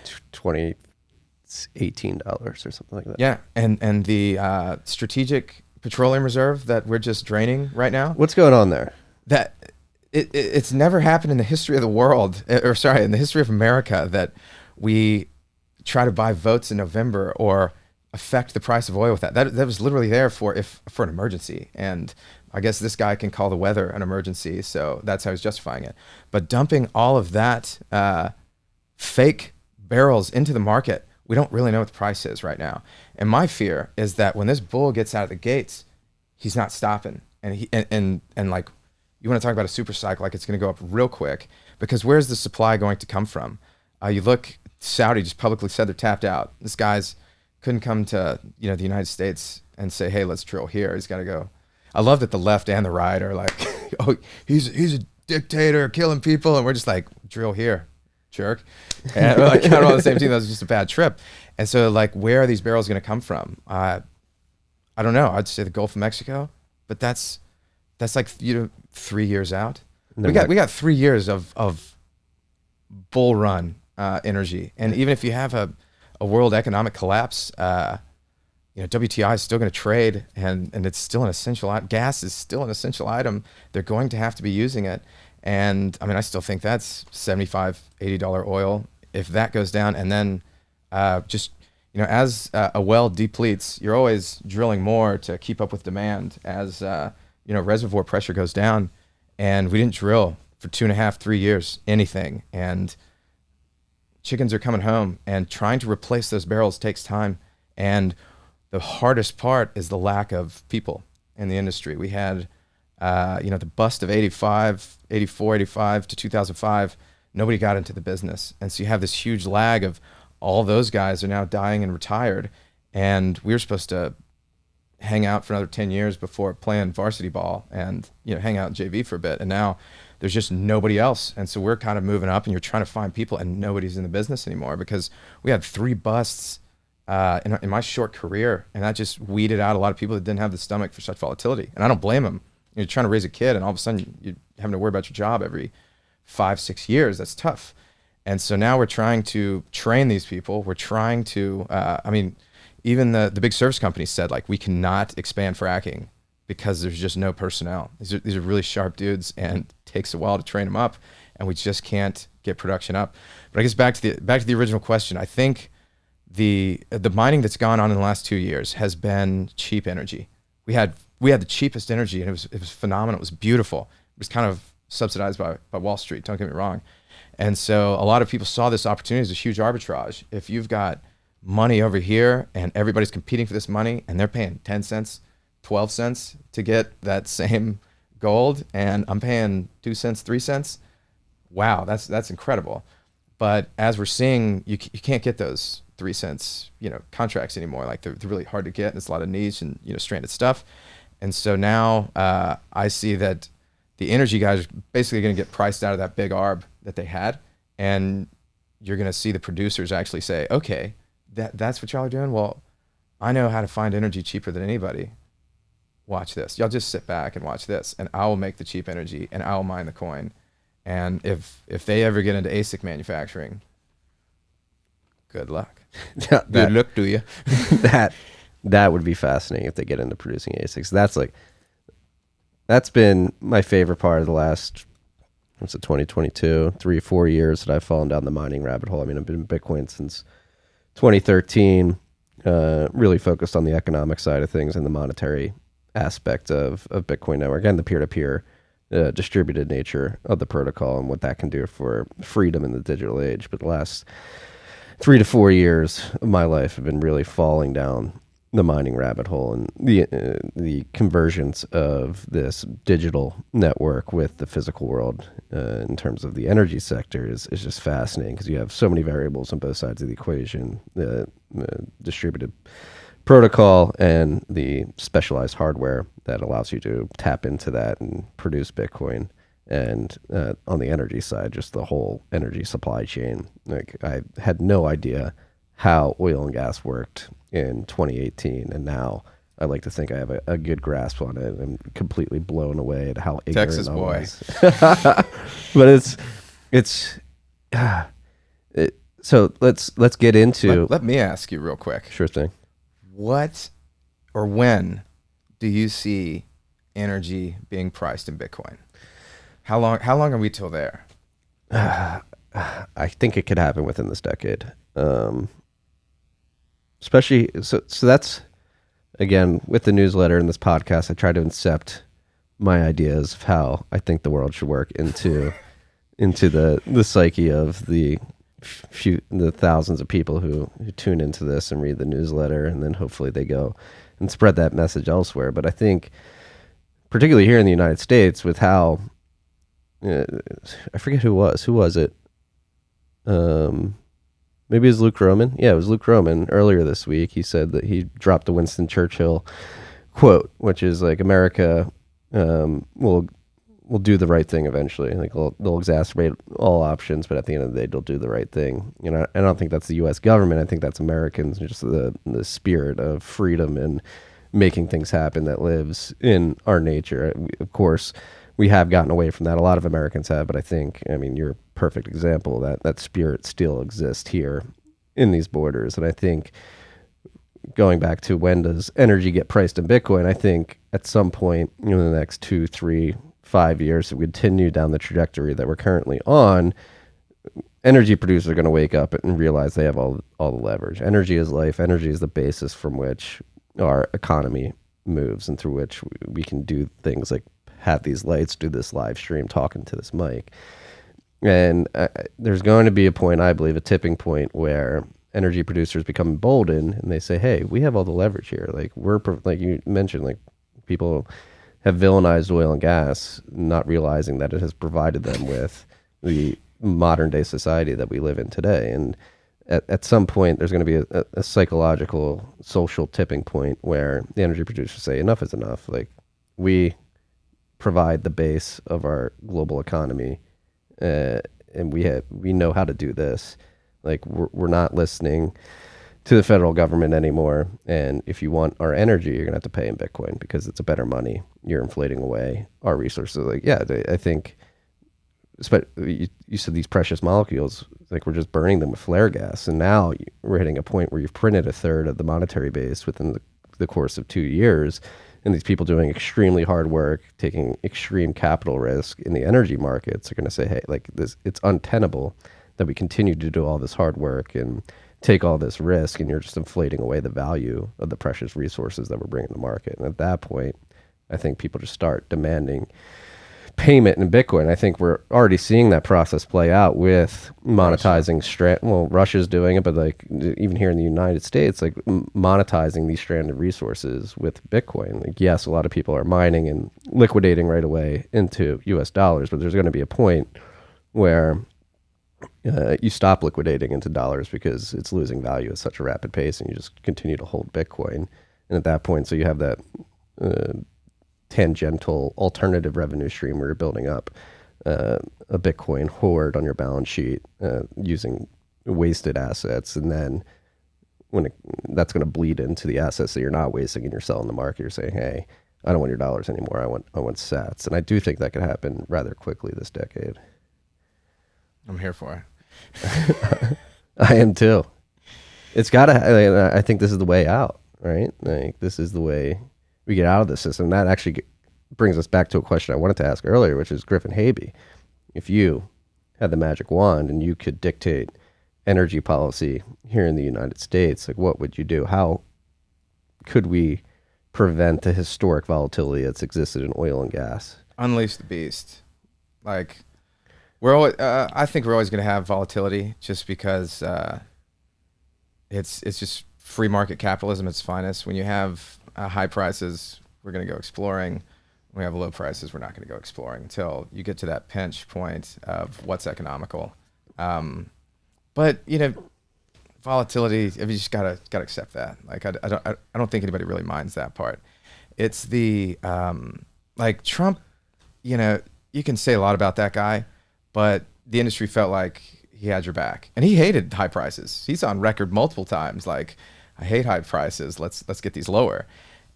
it's $18 or something like that. Yeah, and the strategic petroleum reserve that we're just draining right now. What's going on there? That it's never happened in the history of the world, in the history of America, that we try to buy votes in November or affect the price of oil with that. That was literally there for an emergency. And I guess this guy can call the weather an emergency, so that's how he's justifying it. But dumping all of that fake barrels into the market, we don't really know what the price is right now. And my fear is that when this bull gets out of the gates, he's not stopping. And like, you want to talk about a super cycle, like it's going to go up real quick, because where's the supply going to come from? You look, Saudi just publicly said they're tapped out. This guy's couldn't come to, you know, the United States and say, hey, let's drill here. He's got to go. I love that the left and the right are like, oh, he's a dictator killing people, and we're just like, drill here, jerk. And we're like kind of on the same team. That was just a bad trip. And so, like, where are these barrels going to come from? I don't know. I'd say the Gulf of Mexico, but that's like, you know, 3 years out. We got 3 years of bull run energy, and even if you have a world economic collapse, you know, WTI is still going to trade, and it's still an essential item. Gas is still an essential item. They're going to have to be using it. And I mean, I still think that's $75, $80 oil. If that goes down, and then just, you know, as a well depletes, you're always drilling more to keep up with demand as, you know, reservoir pressure goes down. And we didn't drill for 2.5, 3 years, anything. And chickens are coming home, and trying to replace those barrels takes time. And the hardest part is the lack of people in the industry. We had, you know, the bust of 84, 85 to 2005. Nobody got into the business. And so you have this huge lag of all those guys are now dying and retired. And we were supposed to hang out for another 10 years before playing varsity ball and, you know, hang out in JV for a bit. And now there's just nobody else. And so we're kind of moving up, and you're trying to find people, and nobody's in the business anymore, because we had 3 busts in my short career, and that just weeded out a lot of people that didn't have the stomach for such volatility. And I don't blame them. You're trying to raise a kid, and all of a sudden you're having to worry about your job every 5-6 years. That's tough. And so now we're trying to train these people. We're trying to, I mean, even the big service companies said, like, we cannot expand fracking because there's just no personnel. These are really sharp dudes, and it takes a while to train them up, and we just can't get production up. But I guess back to the original question, I think the mining that's gone on in the last 2 years has been cheap energy. We had the cheapest energy, and it was phenomenal. It was beautiful. It was kind of subsidized by Wall Street, don't get me wrong. And so a lot of people saw this opportunity as a huge arbitrage. If you've got money over here and everybody's competing for this money and they're paying 10 cents, 12 cents to get that same gold, and I'm paying 2 cents, 3 cents, wow, that's incredible. But as we're seeing, you can't get those 3 cents, contracts anymore. Like they're really hard to get, and it's a lot of niche and stranded stuff. And so now I see that the energy guys are basically going to get priced out of that big arb that they had, and you're going to see the producers actually say, okay, that's what y'all are doing. Well, I know how to find energy cheaper than anybody. Watch this. Y'all just sit back and watch this, and I will make the cheap energy, and I will mine the coin. And if they ever get into ASIC manufacturing, good luck. Good luck to you. that would be fascinating if they get into producing ASICs. That's been my favorite part of the last, 2022, 3-4 years that I've fallen down the mining rabbit hole. I mean, I've been in Bitcoin since 2013, really focused on the economic side of things and the monetary aspect of Bitcoin network and the peer-to-peer distributed nature of the protocol and what that can do for freedom in the digital age. But the last 3 to 4 years of my life have been really falling down the mining rabbit hole, and the convergence of this digital network with the physical world in terms of the energy sector is just fascinating, because you have so many variables on both sides of the equation: the distributed protocol and the specialized hardware that allows you to tap into that and produce Bitcoin. And on the energy side, just the whole energy supply chain. Like, I had no idea how oil and gas worked in 2018, and now I like to think I have a good grasp on it. I'm completely blown away at how ignorant Texas I boy. was. But so let's get into. Let me ask you real quick. Sure thing. What or when do you see energy being priced in Bitcoin? How long are we till there? I think it could happen within this decade. Especially, so that's, again, with the newsletter and this podcast, I try to incept my ideas of how I think the world should work into the psyche of the thousands of people who tune into this and read the newsletter, and then hopefully they go and spread that message elsewhere. But I think, particularly here in the United States, with how I forget who was it? Maybe it was Luke Roman. Yeah, it was Luke Roman earlier this week. He said that he dropped the Winston Churchill quote, which is like, America will do the right thing eventually. Like, they'll exacerbate all options, but at the end of the day, they'll do the right thing. I don't think that's the U.S. government. I think that's Americans, just the spirit of freedom and making things happen that lives in our nature. Of course, we have gotten away from that. A lot of Americans have, but you're a perfect example that spirit still exists here in these borders. And I think, going back to when does energy get priced in Bitcoin, I think at some point in the next 2, 3, 5 years, if we continue down the trajectory that we're currently on, energy producers are going to wake up and realize they have all the leverage. Energy is life. Energy is the basis from which our economy moves and through which we can do things like have these lights, do this live stream, talking to this mic. And there's going to be a point, I believe, a tipping point, where energy producers become emboldened and they say, hey, we have all the leverage here. Like, like you mentioned, like, people have villainized oil and gas, not realizing that it has provided them with the modern day society that we live in today. And at some point, there's going to be a psychological, social tipping point where the energy producers say, enough is enough. Like, we provide the base of our global economy, and we know how to do this. Like, we're not listening to the federal government anymore, and if you want our energy, you're gonna have to pay in Bitcoin because it's a better money. You're inflating away our resources. Like, yeah, I think, you said these precious molecules, like, we're just burning them with flare gas, and now we're hitting a point where you've printed a third of the monetary base within the course of 2 years. And these people doing extremely hard work, taking extreme capital risk in the energy markets, are going to say, hey, like, this, it's untenable that we continue to do all this hard work and take all this risk, and you're just inflating away the value of the precious resources that we're bringing to market. And at that point, I think people just start demanding payment in Bitcoin. I think we're already seeing that process play out with monetizing Russia's doing it, but like even here in the United States, like monetizing these stranded resources with Bitcoin. Like, yes, a lot of people are mining and liquidating right away into US dollars, but there's going to be a point where you stop liquidating into dollars because it's losing value at such a rapid pace, and you just continue to hold Bitcoin. And at that point, so you have that tangential alternative revenue stream where you're building up a Bitcoin hoard on your balance sheet using wasted assets, and then that's going to bleed into the assets that you're not wasting and you're selling the market. You're saying, hey, I don't want your dollars anymore. I want sats. And I do think that could happen rather quickly this decade. I'm here for it. I am too. It's got to. I think this is the way out, right? Like this is the way we get out of the system. That actually brings us back to a question I wanted to ask earlier, which is Griffin Haby. If you had the magic wand and you could dictate energy policy here in the United States, like what would you do? How could we prevent the historic volatility that's existed in oil and gas? Unleash the beast. Like I think we're always going to have volatility just because it's just free market capitalism at its finest. When you have high prices, we're going to go exploring. When we have low prices, we're not going to go exploring until you get to that pinch point of what's economical. But volatility, you just gotta accept that. Like I don't think anybody really minds that part. It's the like Trump. You can say a lot about that guy, but the industry felt like he had your back, and he hated high prices. He's on record multiple times like, I hate high prices. Let's get these lower.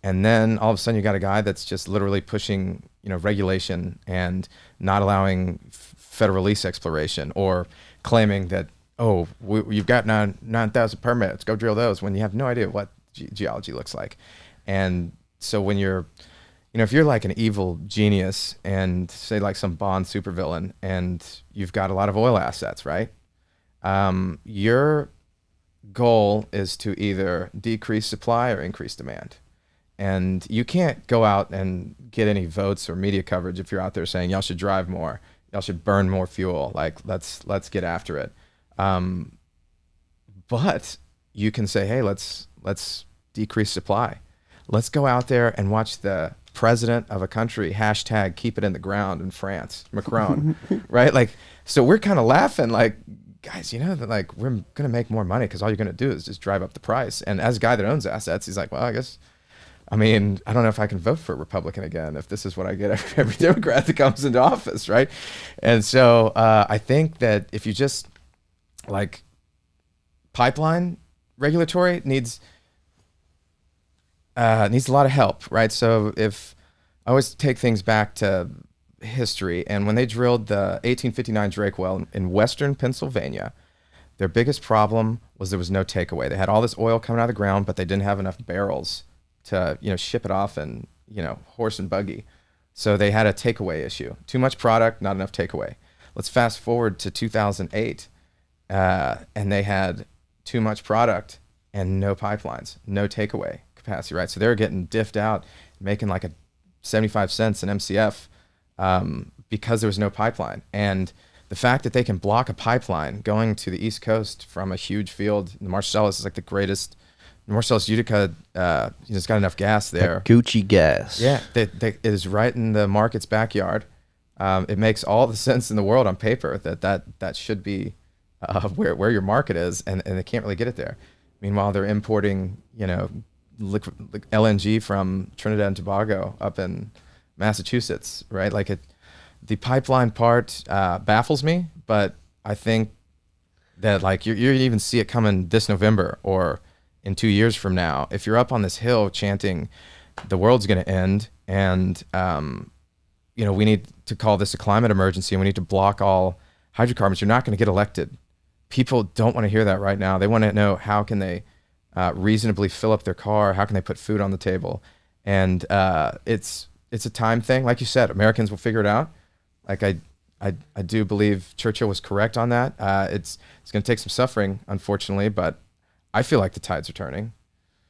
And then all of a sudden you got a guy that's just literally pushing, regulation and not allowing federal lease exploration, or claiming that, you've got 9,000 permits, go drill those, when you have no idea what geology looks like. And so when you're, if you're like an evil genius and say like some Bond supervillain and you've got a lot of oil assets, right? Your goal is to either decrease supply or increase demand. And you can't go out and get any votes or media coverage if you're out there saying y'all should drive more, y'all should burn more fuel. Like let's get after it. But you can say, hey, let's decrease supply. Let's go out there and watch the president of a country hashtag keep it in the ground in France, Macron, right? Like, so we're kind of laughing like, guys, that like we're going to make more money because all you're going to do is just drive up the price. And as a guy that owns assets, he's like, well, I don't know if I can vote for a Republican again if this is what I get every Democrat that comes into office, right? And so I think that if you just like pipeline regulatory needs a lot of help, right? So if I always take things back to history, and when they drilled the 1859 Drake well in western Pennsylvania, their biggest problem was there was no takeaway. They had all this oil coming out of the ground, but they didn't have enough barrels to ship it off in horse and buggy. So they had a takeaway issue. Too much product, not enough takeaway. Let's fast forward to 2008, and they had too much product and no pipelines, no takeaway capacity, right? So they were getting diffed out, making like a 75 cents an MCF because there was no pipeline. And the fact that they can block a pipeline going to the East Coast from a huge field, the Marcellus is like the greatest. The Marcellus Utica, it's got enough gas there. That Gucci gas. Yeah, it is right in the market's backyard. It makes all the sense in the world on paper that should be where your market is, and they can't really get it there. Meanwhile, they're importing, liquid LNG from Trinidad and Tobago up in Massachusetts, right? Like the pipeline part baffles me, but I think that like you even see it coming this November or in 2 years from now. If you're up on this hill chanting the world's going to end and we need to call this a climate emergency and we need to block all hydrocarbons, you're not going to get elected. People don't want to hear that right now. They want to know how can they reasonably fill up their car, how can they put food on the table. And it's a time thing. Like you said, Americans will figure it out. Like I do believe Churchill was correct on that. It's going to take some suffering, unfortunately, but I feel like the tides are turning.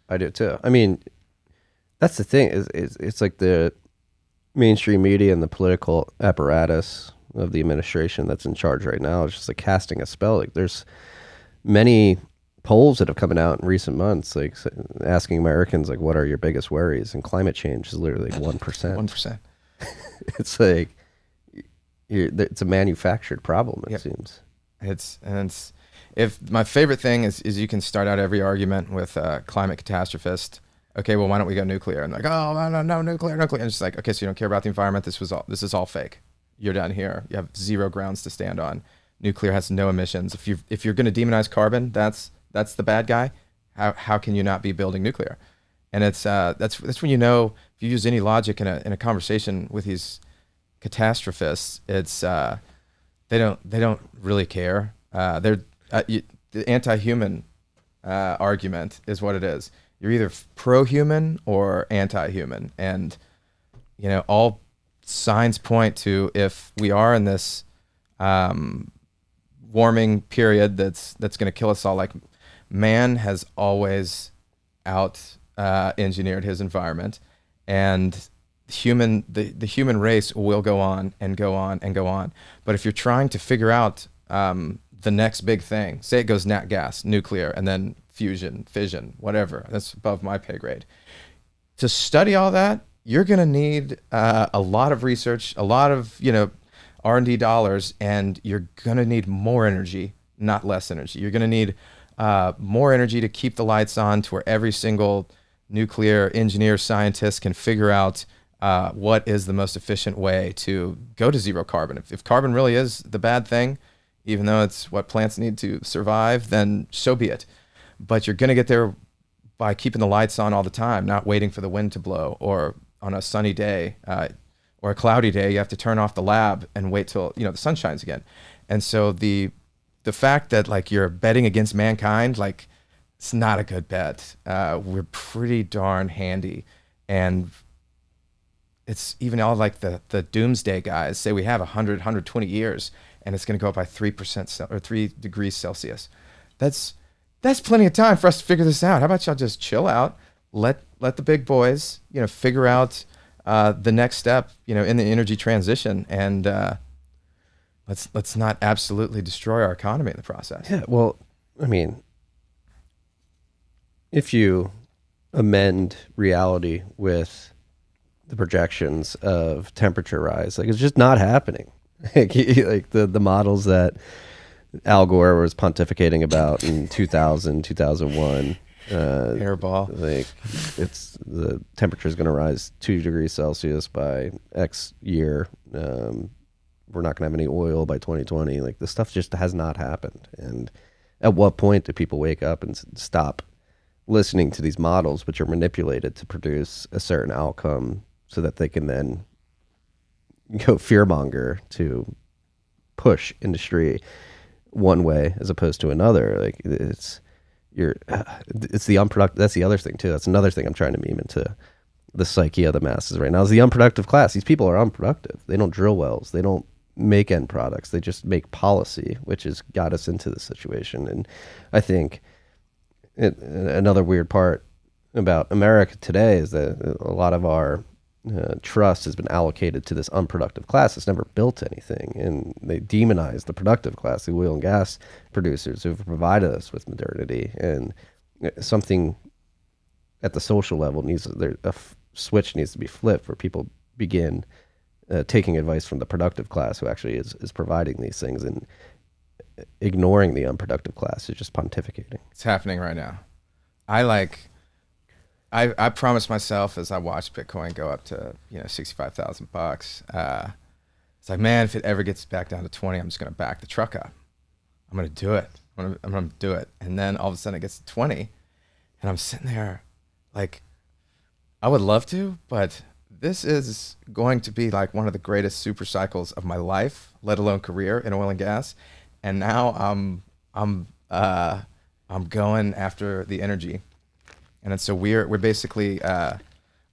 I do too. I mean, that's the thing is it's like mainstream media and the political apparatus of the administration that's in charge right now is just like casting a spell. Like there's many polls that have come out in recent months, like asking Americans, like, what are your biggest worries? And climate change is literally like 1%. 1%. It's like, it's a manufactured problem, it seems. It's if my favorite thing is you can start out every argument with a climate catastrophist. Okay, well, why don't we go nuclear? And like, oh, no, nuclear. And it's just like, okay, so you don't care about the environment. This is all fake. You're done here. You have zero grounds to stand on. Nuclear has no emissions. If you're going to demonize carbon, that's the bad guy. How can you not be building nuclear? And it's that's when you know, if you use any logic in a conversation with these catastrophists, it's they don't really care. The anti-human argument is what it is. You're either pro-human or anti-human, and all signs point to, if we are in this warming period that's going to kill us all. Like, man has always out engineered his environment, and the human race will go on and go on and go on. But if you're trying to figure out the next big thing, say it goes nat gas, nuclear, and then fusion, fission, whatever, that's above my pay grade. To study all that, you're going to need a lot of research, a lot of R&D dollars, and you're going to need more energy, not less energy. You're going to need more energy to keep the lights on, to where every single nuclear engineer, scientist can figure out what is the most efficient way to go to zero carbon. If carbon really is the bad thing, even though it's what plants need to survive, then so be it. But you're going to get there by keeping the lights on all the time, not waiting for the wind to blow, or on a sunny day or a cloudy day, you have to turn off the lab and wait till the sun shines again. And so the fact that like you're betting against mankind, like, it's not a good bet. We're pretty darn handy, and it's even all like the doomsday guys say we have 120 years, and it's going to go up by 3% or 3 degrees Celsius. That's plenty of time for us to figure this out. How about y'all just chill out, let the big boys figure out the next step in the energy transition, and let's not absolutely destroy our economy in the process. Yeah, well, I mean, if you amend reality with the projections of temperature rise, like, it's just not happening. Like the models that Al Gore was pontificating about in 2000, 2001. Hairball. Like, it's the temperature is going to rise 2 degrees Celsius by X year. We're not going to have any oil by 2020. Like, this stuff just has not happened. And at what point do people wake up and stop listening to these models, which are manipulated to produce a certain outcome, so that they can then go fearmonger to push industry one way as opposed to another? Like, it's the unproductive. That's the other thing too. That's another thing I'm trying to meme into the psyche of the masses right now, is the unproductive class. These people are unproductive. They don't drill wells. They don't make end products. They just make policy, which has got us into this situation. And I think another weird part about America today is that a lot of our trust has been allocated to this unproductive class that's never built anything, and they demonize the productive class, the oil and gas producers who've provided us with modernity. And something at the social level switch needs to be flipped, where people begin taking advice from the productive class, who actually is providing these things, and ignoring the unproductive class is just pontificating. It's happening right now. I promised myself, as I watched Bitcoin go up to $65,000. It's like, man, if it ever gets back down to 20, I'm just gonna back the truck up. I'm gonna do it. I'm gonna do it. And then all of a sudden it gets to 20, and I'm sitting there like, I would love to, but this is going to be like one of the greatest super cycles of my life, let alone career, in oil and gas. And now I'm going after the energy. And so we're basically on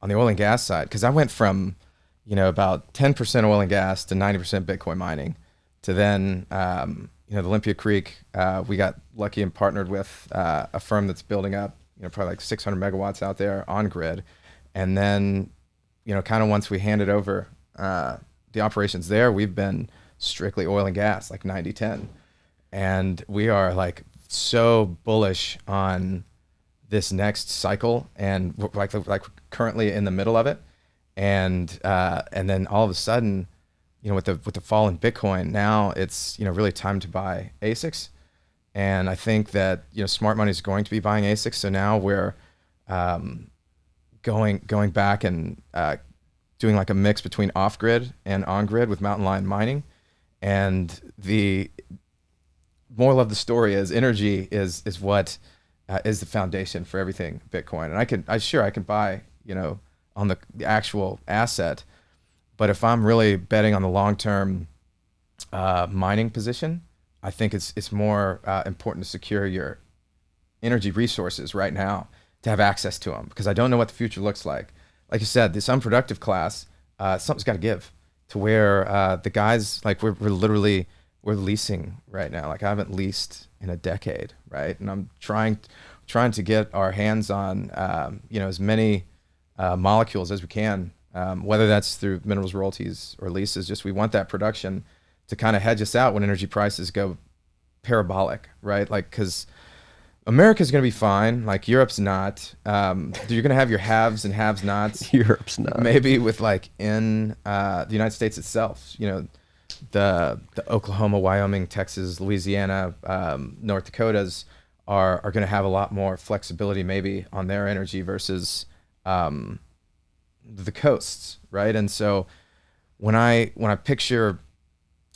the oil and gas side, because I went from about 10% oil and gas to 90% Bitcoin mining, to then the Olympia Creek. We got lucky and partnered with a firm that's building up probably like 600 megawatts out there on grid, and then kind of once we handed over the operations there, we've been strictly oil and gas, like 90-10. And we are like so bullish on this next cycle, and like currently in the middle of it. And then all of a sudden, with the fall in Bitcoin, now it's, really time to buy ASICs. And I think that, smart money is going to be buying ASICs. So now we're going back and doing like a mix between off-grid and on-grid with mountain lion mining. And the moral of the story is energy is what is the foundation for everything Bitcoin. And I can buy, on the actual asset, but if I'm really betting on the long-term mining position, I think it's more important to secure your energy resources right now, to have access to them, because I don't know what the future looks like. Like you said, this unproductive class, something's got to give, to where the guys, like we're leasing right now. Like I haven't leased in a decade, right? And I'm trying to get our hands on as many molecules as we can, whether that's through minerals royalties or leases. Just we want that production to kind of hedge us out when energy prices go parabolic, right? Like, because America's going to be fine. Like Europe's not. You're going to have your haves and have-nots. Europe's not. Maybe with like in the United States itself, the Oklahoma, Wyoming, Texas, Louisiana, North Dakotas are going to have a lot more flexibility maybe on their energy versus the coasts, right? And so when I picture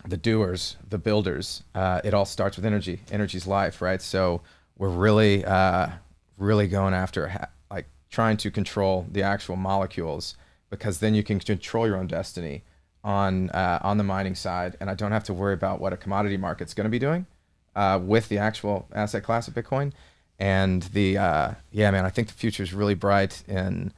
the doers, the builders, it all starts with energy. Energy's life, right? So we're really going after like trying to control the actual molecules, because then you can control your own destiny on the mining side, and I don't have to worry about what a commodity market's going to be doing with the actual asset class of Bitcoin. And I think the future is really bright in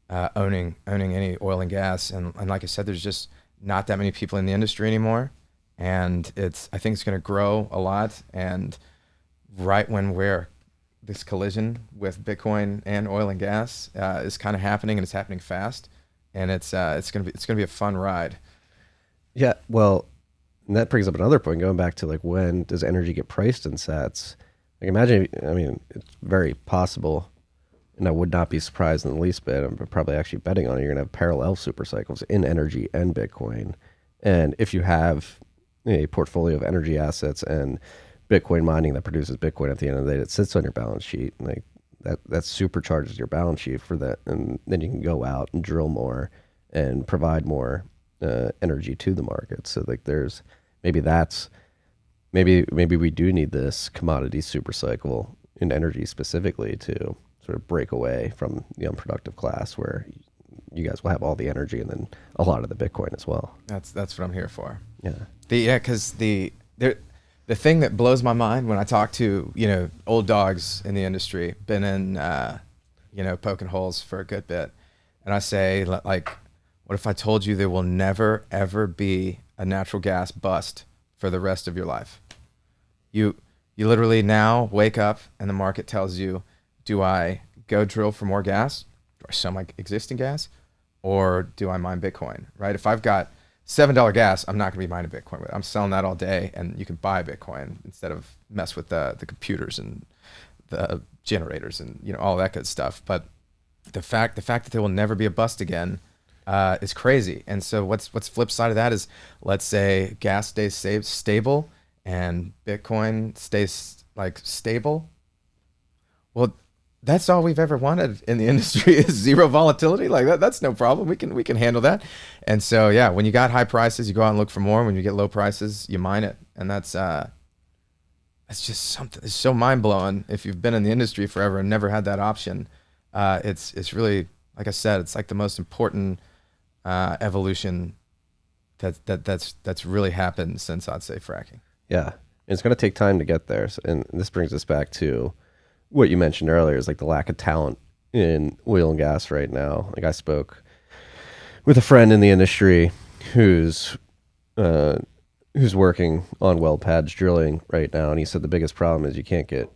owning any oil and gas. And like I said, there's just not that many people in the industry anymore, and I think it's going to grow a lot. And right when this collision with Bitcoin and oil and gas is kind of happening, and it's happening fast, and it's going to be a fun ride. Yeah, well, and that brings up another point, going back to like, when does energy get priced in sats? Like imagine, it's very possible, and I would not be surprised in the least bit. I'm probably actually betting on it. You're going to have parallel super cycles in energy and Bitcoin. And if you have a portfolio of energy assets and Bitcoin mining that produces Bitcoin at the end of the day that sits on your balance sheet, like that supercharges your balance sheet for that, and then you can go out and drill more and provide more energy to the market. So like maybe we do need this commodity super cycle in energy specifically to sort of break away from the unproductive class, where you guys will have all the energy and then a lot of the Bitcoin as well. That's what I'm here for. Yeah. Because the thing that blows my mind when I talk to old dogs in the industry, been in poking holes for a good bit, and I say, like, what if I told you there will never ever be a natural gas bust for the rest of your life? You literally now wake up and the market tells you, do I go drill for more gas? Do I sell my existing gas? Or do I mine Bitcoin, right? If I've got $7 gas, I'm not going to be mining Bitcoin. I'm selling that all day, and you can buy Bitcoin instead of mess with the computers and the generators and all that good stuff. But the fact that there will never be a bust again is crazy. And so what's flip side of that is, let's say gas stays stable and Bitcoin stays like stable. Well, that's all we've ever wanted in the industry is zero volatility. Like that's no problem. We can handle that. And so, yeah, when you got high prices, you go out and look for more. When you get low prices, you mine it. And that's just something. It's so mind blowing. If you've been in the industry forever and never had that option, it's really, like I said, it's like the most important evolution that's really happened since, I'd say, fracking. Yeah, and it's going to take time to get there. So, and this brings us back to what you mentioned earlier, is like the lack of talent in oil and gas right now. Like I spoke with a friend in the industry who's working on well pads drilling right now, and he said the biggest problem is you can't get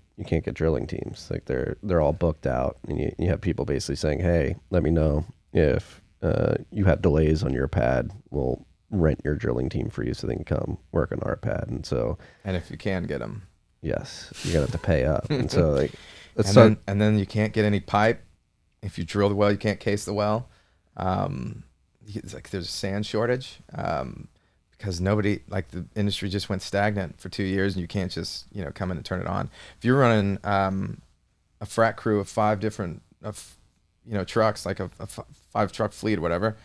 drilling teams. Like they're all booked out, and you have people basically saying, hey, let me know if you have delays on your pad, we'll rent your drilling team for you so they can come work on our pad. And so, And if you can get them, yes, you're gonna have to pay up. And so, like, and then you can't get any pipe. If you drill the well, you can't case the well. It's like there's a sand shortage because nobody, like the industry just went stagnant for 2 years, and you can't just come in and turn it on. If you're running a frac crew of 5 different trucks, like a 5 truck fleet or whatever,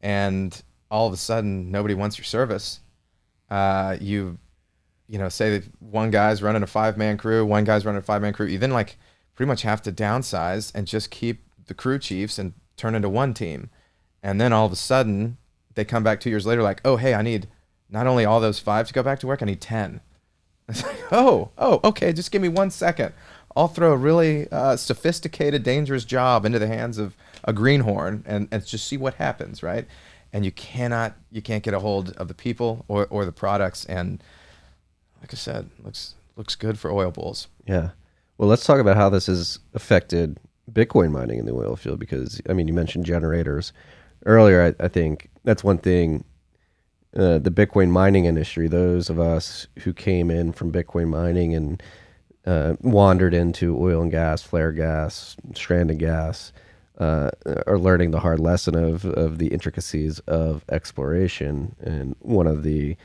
and all of a sudden nobody wants your service, say that one guy's running a 5-man crew, one guy's running a 5-man crew, you then like pretty much have to downsize and just keep the crew chiefs and turn into one team. And then all of a sudden they come back 2 years later like, oh, hey, I need not only all those 5 to go back to work, I need 10. It's like, oh, okay, just give me 1 second. I'll throw a really sophisticated, dangerous job into the hands of a greenhorn and just see what happens, right? And you can't get a hold of the people or the products. And like I said, looks good for oil bulls. Yeah. Well, let's talk about how this has affected Bitcoin mining in the oil field, because, I mean, you mentioned generators earlier. I think that's one thing. The Bitcoin mining industry, those of us who came in from Bitcoin mining and wandered into oil and gas, flare gas, stranded gas, are learning the hard lesson of the intricacies of exploration. And one of the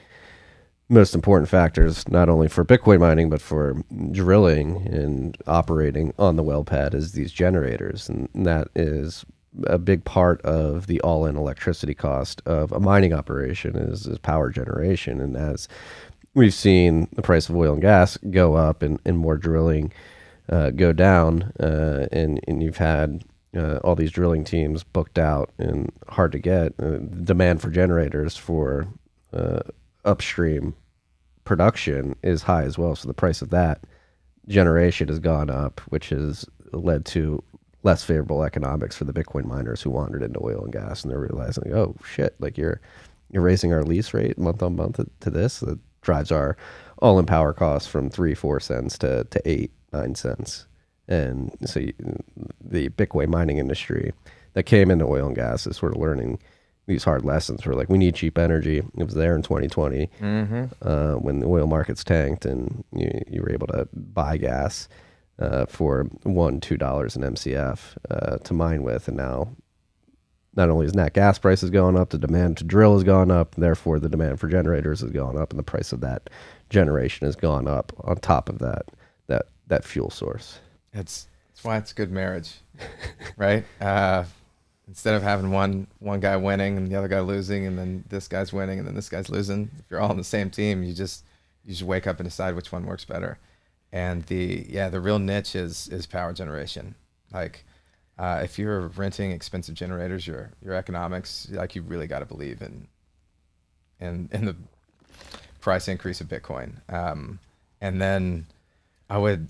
most important factors, not only for Bitcoin mining, but for drilling and operating on the well pad, is these generators. And that is a big part of the all-in electricity cost of a mining operation is power generation. And as we've seen the price of oil and gas go up and more drilling go down, and you've had all these drilling teams booked out and hard to get, demand for generators for upstream production is high as well. So the price of that generation has gone up, which has led to less favorable economics for the Bitcoin miners who wandered into oil and gas, and they're realizing, oh shit, like you're raising our lease rate month on month to this. That drives our all-in power costs from 3-4 cents to 8-9 cents. And so the Bitcoin mining industry that came into oil and gas is sort of learning these hard lessons. We're like, we need cheap energy. It was there in 2020 when the oil markets tanked and you were able to buy gas for $1-2 an MCF to mine with. And now not only is nat gas prices going up, the demand to drill has gone up, therefore the demand for generators has gone up, and the price of that generation has gone up on top of that fuel source. That's why it's a good marriage, right? Instead of having one guy winning and the other guy losing, and then this guy's winning and then this guy's losing, if you're all on the same team, you just wake up and decide which one works better. And the real niche is power generation. Like if you're renting expensive generators, your economics, like, you really got to believe in the price increase of Bitcoin. And then I would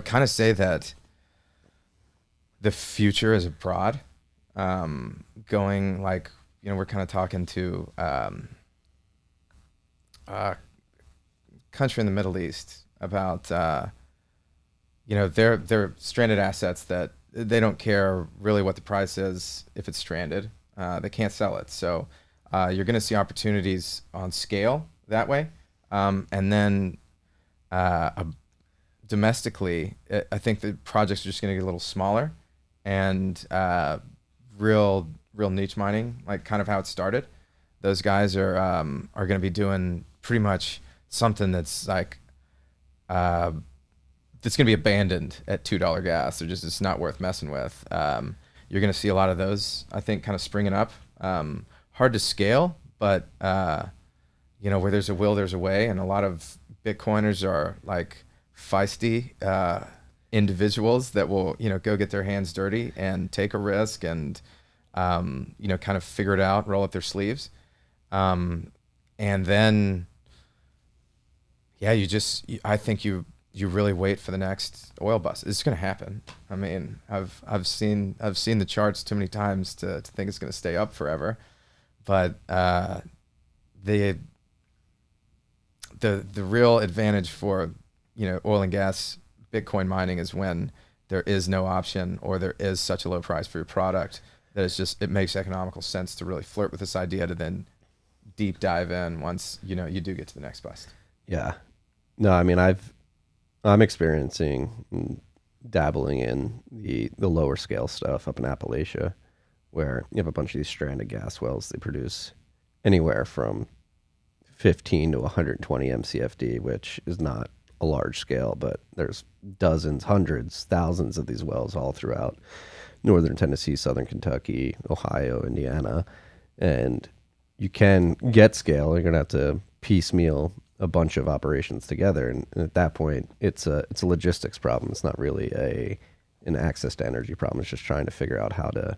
kind of say that the future is abroad, going, like, we're kind of talking to a country in the Middle East about, their stranded assets that they don't care really what the price is if it's stranded. They can't sell it. So you're going to see opportunities on scale that way. And then domestically, I think the projects are just going to get a little smaller, and real niche mining, like kind of how it started. Those guys are going to be doing pretty much something that's like that's going to be abandoned at $2 gas. It's not worth messing with. You're going to see a lot of those, I think, kind of springing up. Hard to scale, but where there's a will, there's a way, and a lot of Bitcoiners are like feisty individuals that will go get their hands dirty and take a risk and kind of figure it out, roll up their sleeves, and then I think you really wait for the next oil bust. It's going to happen. I mean, I've seen the charts too many times to think it's going to stay up forever, but the real advantage for oil and gas Bitcoin mining is when there is no option, or there is such a low price for your product that it makes economical sense to really flirt with this idea to then deep dive in once, you know, you do get to the next bust. Yeah. No, I mean, I'm experiencing dabbling in the lower scale stuff up in Appalachia, where you have a bunch of these stranded gas wells. They produce anywhere from 15 to 120 MCFD, which is not a large scale, but there's dozens, hundreds, thousands of these wells all throughout northern Tennessee, southern Kentucky, Ohio, Indiana. And you can get scale. You're going to have to piecemeal a bunch of operations together. And at that point, it's a logistics problem. It's not really an access to energy problem. It's just trying to figure out how to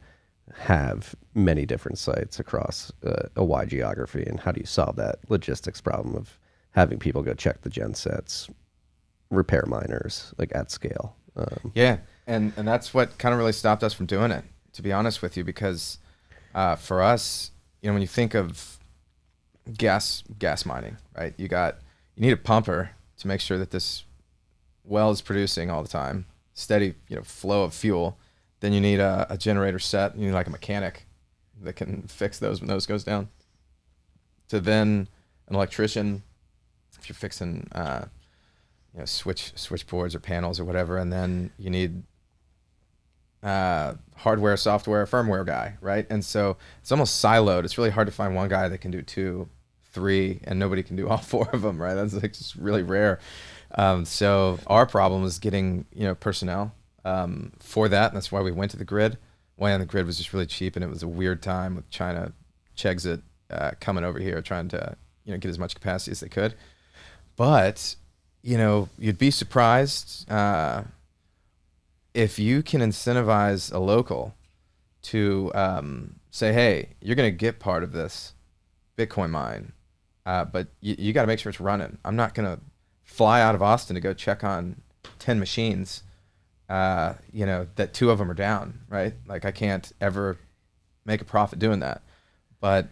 have many different sites across a wide geography. And how do you solve that logistics problem of having people go check the gen sets, repair miners, like at scale? Yeah. And that's what kind of really stopped us from doing it, to be honest with you, because for us, you know, when you think of gas mining, right? You need a pumper to make sure that this well is producing all the time, steady, you know, flow of fuel. Then you need a generator set. You need like a mechanic that can fix those when those goes down. To then an electrician, if you're fixing, you know, switchboards or panels or whatever, and then you need hardware, software, firmware guy, right? And so it's almost siloed. It's really hard to find one guy that can do 2, 3, and nobody can do all 4 of them, right? That's like just really rare. So our problem was getting, you know, personnel for that, and that's why we went to the grid. The grid was just really cheap, and it was a weird time with China, Chexit coming over here trying to, you know, get as much capacity as they could. But, you know, you'd be surprised if you can incentivize a local to say, hey, you're going to get part of this Bitcoin mine, but you got to make sure it's running. I'm not going to fly out of Austin to go check on 10 machines, you know, that 2 of them are down, right? Like I can't ever make a profit doing that. But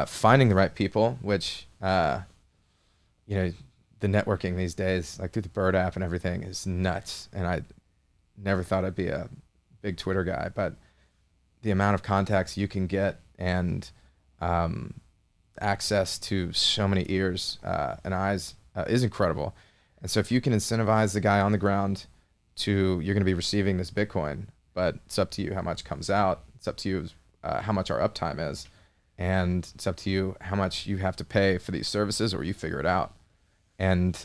finding the right people, which, you know, the networking these days, like through the Bird app and everything, is nuts. And I never thought I'd be a big Twitter guy, but the amount of contacts you can get and access to so many ears and eyes is incredible. And so if you can incentivize the guy on the ground to, you're going to be receiving this Bitcoin, but it's up to you how much comes out. It's up to you how much our uptime is. And it's up to you how much you have to pay for these services, or you figure it out. And,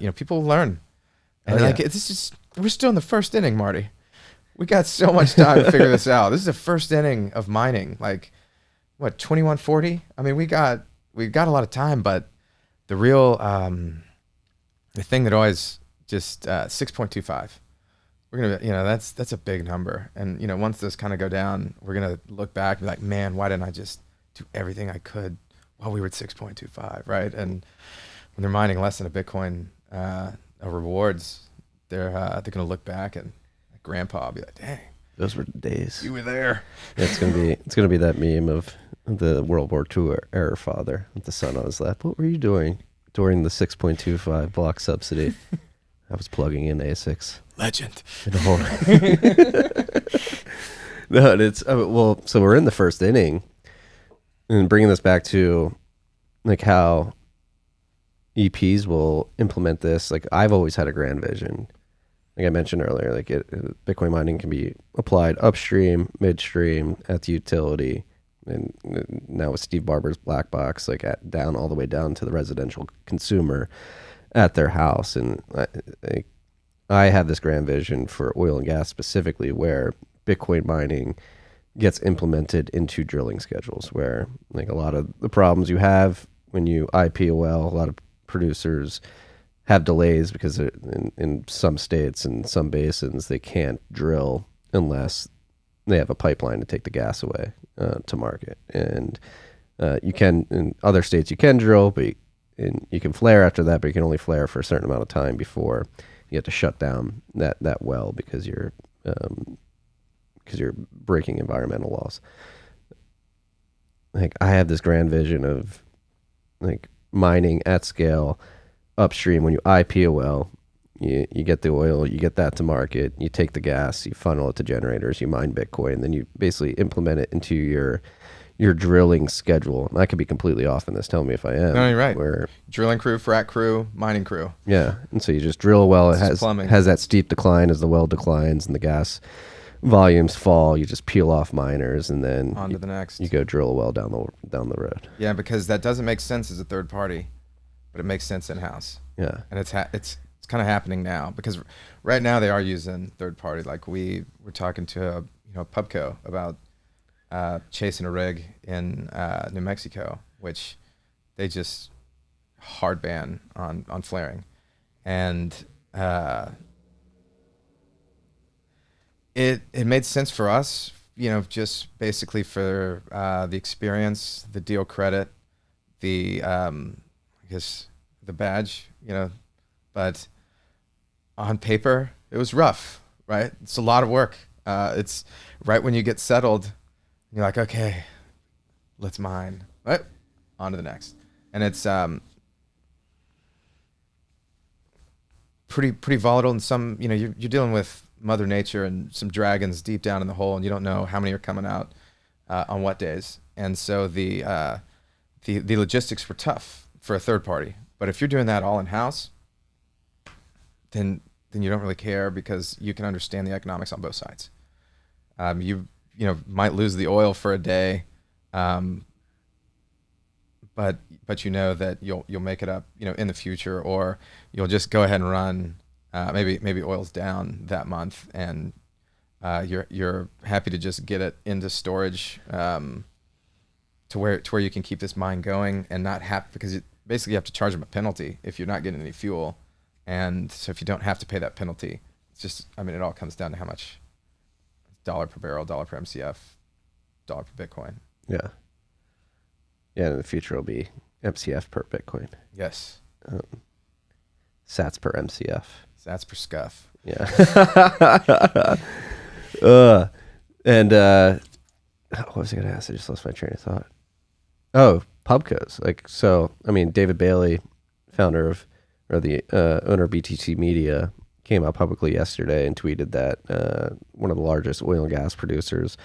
you know, people learn. And like, it's just, we're still in the first inning, Marty. We got so much time to figure this out. This is the first inning of mining. Like, what, 2140? I mean, we got a lot of time, but the real, the thing that always just, 6.25. We're going to, you know, that's a big number. And, you know, once those kind of go down, we're going to look back and be like, man, why didn't I just do everything I could while we were at 6.25, right? And when they're mining less than a Bitcoin rewards, they're going to look back and like grandpa will be like, dang, those were the days. You were there. Yeah, it's gonna be that meme of the World War II era father with the son on his lap. What were you doing during the 6.25 block subsidy? I was plugging in ASICs. Legend. No, it's well. So we're in the first inning, and bringing this back to like how EPs will implement this. Like I've always had a grand vision. Like I mentioned earlier, like Bitcoin mining can be applied upstream, midstream, at the utility, and now with Steve Barber's black box, like down all the way down to the residential consumer at their house. And I have this grand vision for oil and gas specifically, where Bitcoin mining gets implemented into drilling schedules, where like a lot of the problems you have when you IP a well, a lot of producers have delays because in some states and some basins they can't drill unless they have a pipeline to take the gas away to market. And you can, in other states you can drill, but you can flare after that, but you can only flare for a certain amount of time before you have to shut down that well because you're breaking environmental laws. Like I have this grand vision of like mining at scale upstream when you IP a well, You get the oil, you get that to market, you take the gas, you funnel it to generators, you mine Bitcoin, then you basically implement it into your drilling schedule. And I could be completely off in this. Tell me if I am. No, you're right. Where Drilling crew, frac crew, mining crew. yeah, and so you just drill a well. It It's plumbing. has that steep decline as the well declines and the gas volumes fall. You just peel off miners and then On to the next. you go drill a well down the road. Yeah, because that doesn't make sense as a third party, but it makes sense in house. Yeah, And it's kind of happening now because right now they are using third party. Like we were talking to Pubco about chasing a rig in New Mexico, which they just hard ban on flaring, and it made sense for us, just basically for the experience, the deal credit, the I guess the badge, but on paper it was rough, right? It's a lot of work. It's right when you get settled, you're like, okay, let's mine, right? On to the next, and it's pretty volatile. And some, you're dealing with Mother Nature and some dragons deep down in the hole, and you don't know how many are coming out on what days. And so the logistics were tough for a third party. But if you're doing that all in house, then you don't really care because you can understand the economics on both sides. You might lose the oil for a day, but you know that you'll make it up, in the future, or you'll just go ahead and run. Maybe oil's down that month, and you're happy to just get it into storage to where you can keep this mine going and not have, because basically you have to charge them a penalty if you're not getting any fuel. And so if you don't have to pay that penalty, it's just, it all comes down to how much dollar per barrel, dollar per MCF, dollar per Bitcoin. yeah, yeah. In the future, it'll be MCF per Bitcoin, Yes. Sats per MCF. That's per scuff. Yeah. And what was I gonna ask? I just lost my train of thought. Oh, pubcos. David Bailey, owner of BTC Media, came out publicly yesterday and tweeted that one of the largest oil and gas producers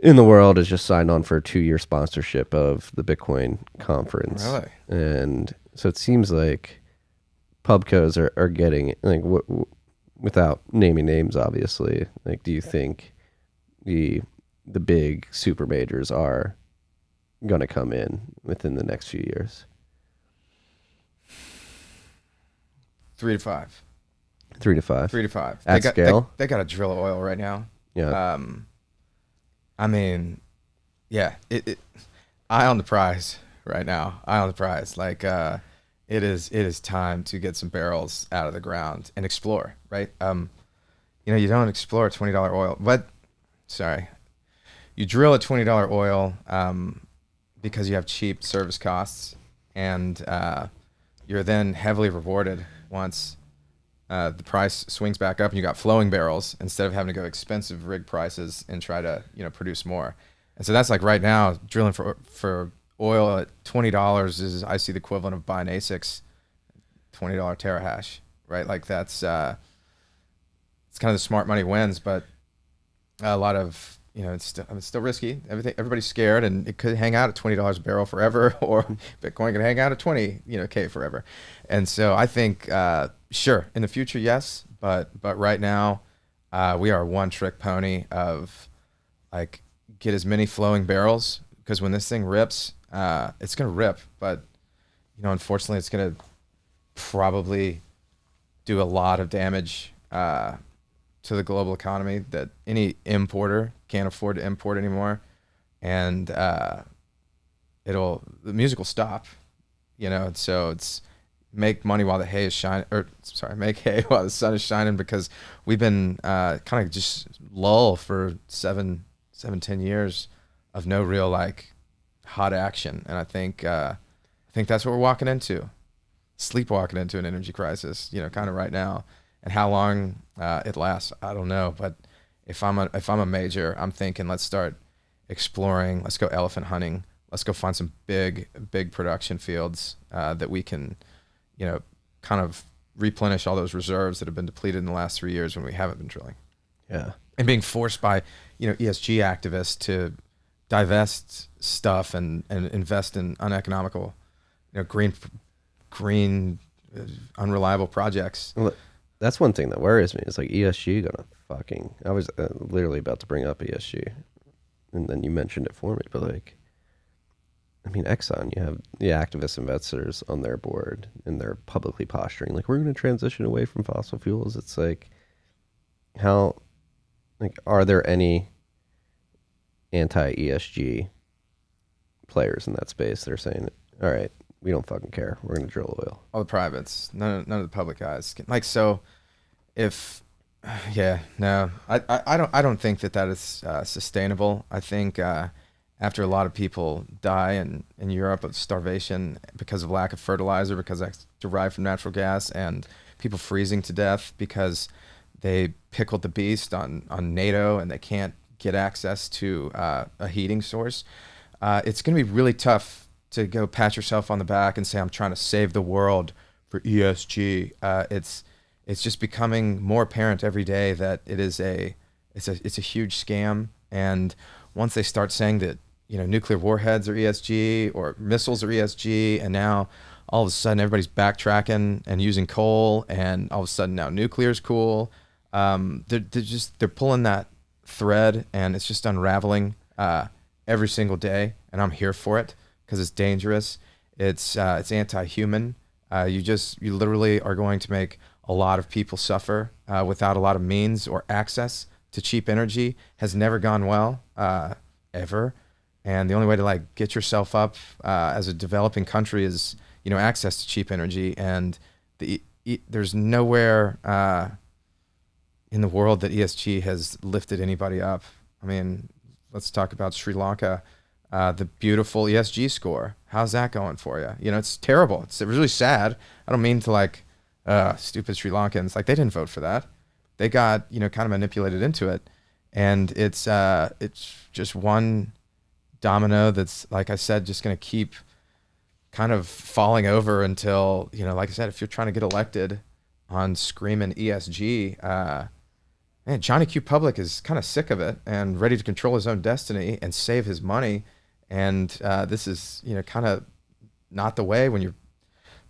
in the world has just signed on for a 2-year sponsorship of the Bitcoin conference. Really? And so it seems like pubcos are getting, without naming names, obviously, do you think the big super majors are going to come in within the next few years? 3 to 5. 3 to 5. 3 to 5. At scale? They got to drill oil right now. Yeah. Yeah. Eye on the prize right now. Eye on the prize. It is time to get some barrels out of the ground and explore, right? You don't explore $20 oil, but you drill a $20 oil because you have cheap service costs, and you're then heavily rewarded once the price swings back up and you got flowing barrels instead of having to go expensive rig prices and try to produce more. And so that's like right now drilling for oil at $20 is, I see the equivalent of buying ASICs, $20 terahash, right? That's it's kind of the smart money wins, but a lot of it's still risky. Everybody's scared, and it could hang out at $20 a barrel forever, or Bitcoin can hang out at 20K forever. And so I think sure, in the future, yes, but right now we are a one-trick pony of get as many flowing barrels, because when this thing rips, it's gonna rip, but unfortunately it's gonna probably do a lot of damage to the global economy that any importer can't afford to import anymore, and the music will stop, so it's make money while the hay is shining, make hay while the sun is shining, because we've been kind of just lull for 7-10 years of no real hot action. And I think that's what we're walking into, sleepwalking into an energy crisis, kind of right now. And how long it lasts, I don't know. But if I'm a major, I'm thinking, let's start exploring. Let's go elephant hunting. Let's go find some big production fields that we can, kind of replenish all those reserves that have been depleted in the last 3 years when we haven't been drilling. Yeah. And being forced by, ESG activists to divest stuff and invest in uneconomical, green, unreliable projects. Well, that's one thing that worries me. It's like ESG gonna fucking. I was literally about to bring up ESG, and then you mentioned it for me. But like, I mean, Exxon, you have the activist investors on their board, and they're publicly posturing like we're going to transition away from fossil fuels. It's like, how, like, are there any anti-ESG players in that space that are saying, all right, we don't fucking care, we're going to drill oil? All the privates, none of the public guys. Like, so if, yeah, no, I don't think that is sustainable. I think after a lot of people die in Europe of starvation because of lack of fertilizer, because that's derived from natural gas, and people freezing to death because they pickled the beast on NATO and they can't get access to a heating source, it's going to be really tough to go pat yourself on the back and say, I'm trying to save the world for ESG. It's just becoming more apparent every day that it's a huge scam. And once they start saying that, nuclear warheads are ESG or missiles are ESG, and now all of a sudden everybody's backtracking and using coal, and all of a sudden now nuclear is cool. They're pulling that thread, and it's just unraveling every single day, and I'm here for it because it's dangerous. It's anti-human. You literally are going to make a lot of people suffer without a lot of means or access to cheap energy. Has never gone well ever, and the only way to get yourself up as a developing country is access to cheap energy, and there's nowhere in the world that ESG has lifted anybody up. I mean, let's talk about Sri Lanka, the beautiful ESG score. How's that going for you? It's terrible. It's really sad. I don't mean to stupid Sri Lankans. They didn't vote for that. They got, kind of manipulated into it. And it's just one domino that's, like I said, just going to keep kind of falling over until, like I said, if you're trying to get elected on screaming ESG, man, Johnny Q. Public is kind of sick of it and ready to control his own destiny and save his money. And this is, kind of not the way when you're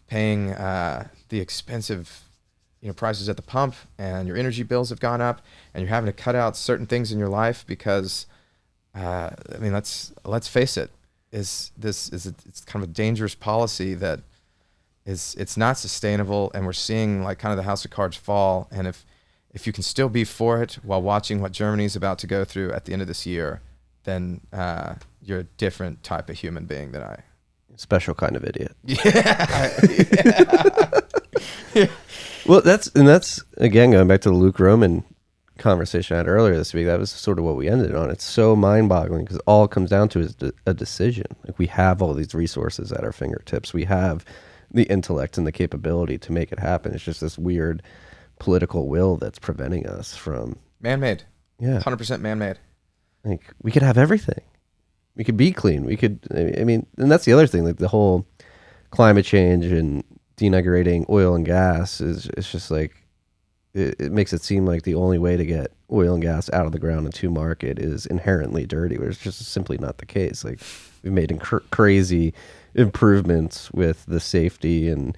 paying the expensive, prices at the pump, and your energy bills have gone up, and you're having to cut out certain things in your life because, let's face it, it's kind of a dangerous policy that it's not sustainable, and we're seeing kind of the house of cards fall. And if you can still be for it while watching what Germany's about to go through at the end of this year, then you're a different type of human being than I. Special kind of idiot. Yeah. Yeah. Well, that's again going back to the Luke Roman conversation I had earlier this week. That was sort of what we ended on. It's so mind-boggling because all it comes down to is a decision. We have all these resources at our fingertips. We have the intellect and the capability to make it happen. It's just this weird political will that's preventing us from man-made. Yeah, 100% man-made. We could have everything. We could be clean. We could. I mean, and that's the other thing. The whole climate change and denigrating oil and gas it's just it makes it seem like the only way to get oil and gas out of the ground and to market is inherently dirty, where it's just simply not the case. We've made crazy improvements with the safety and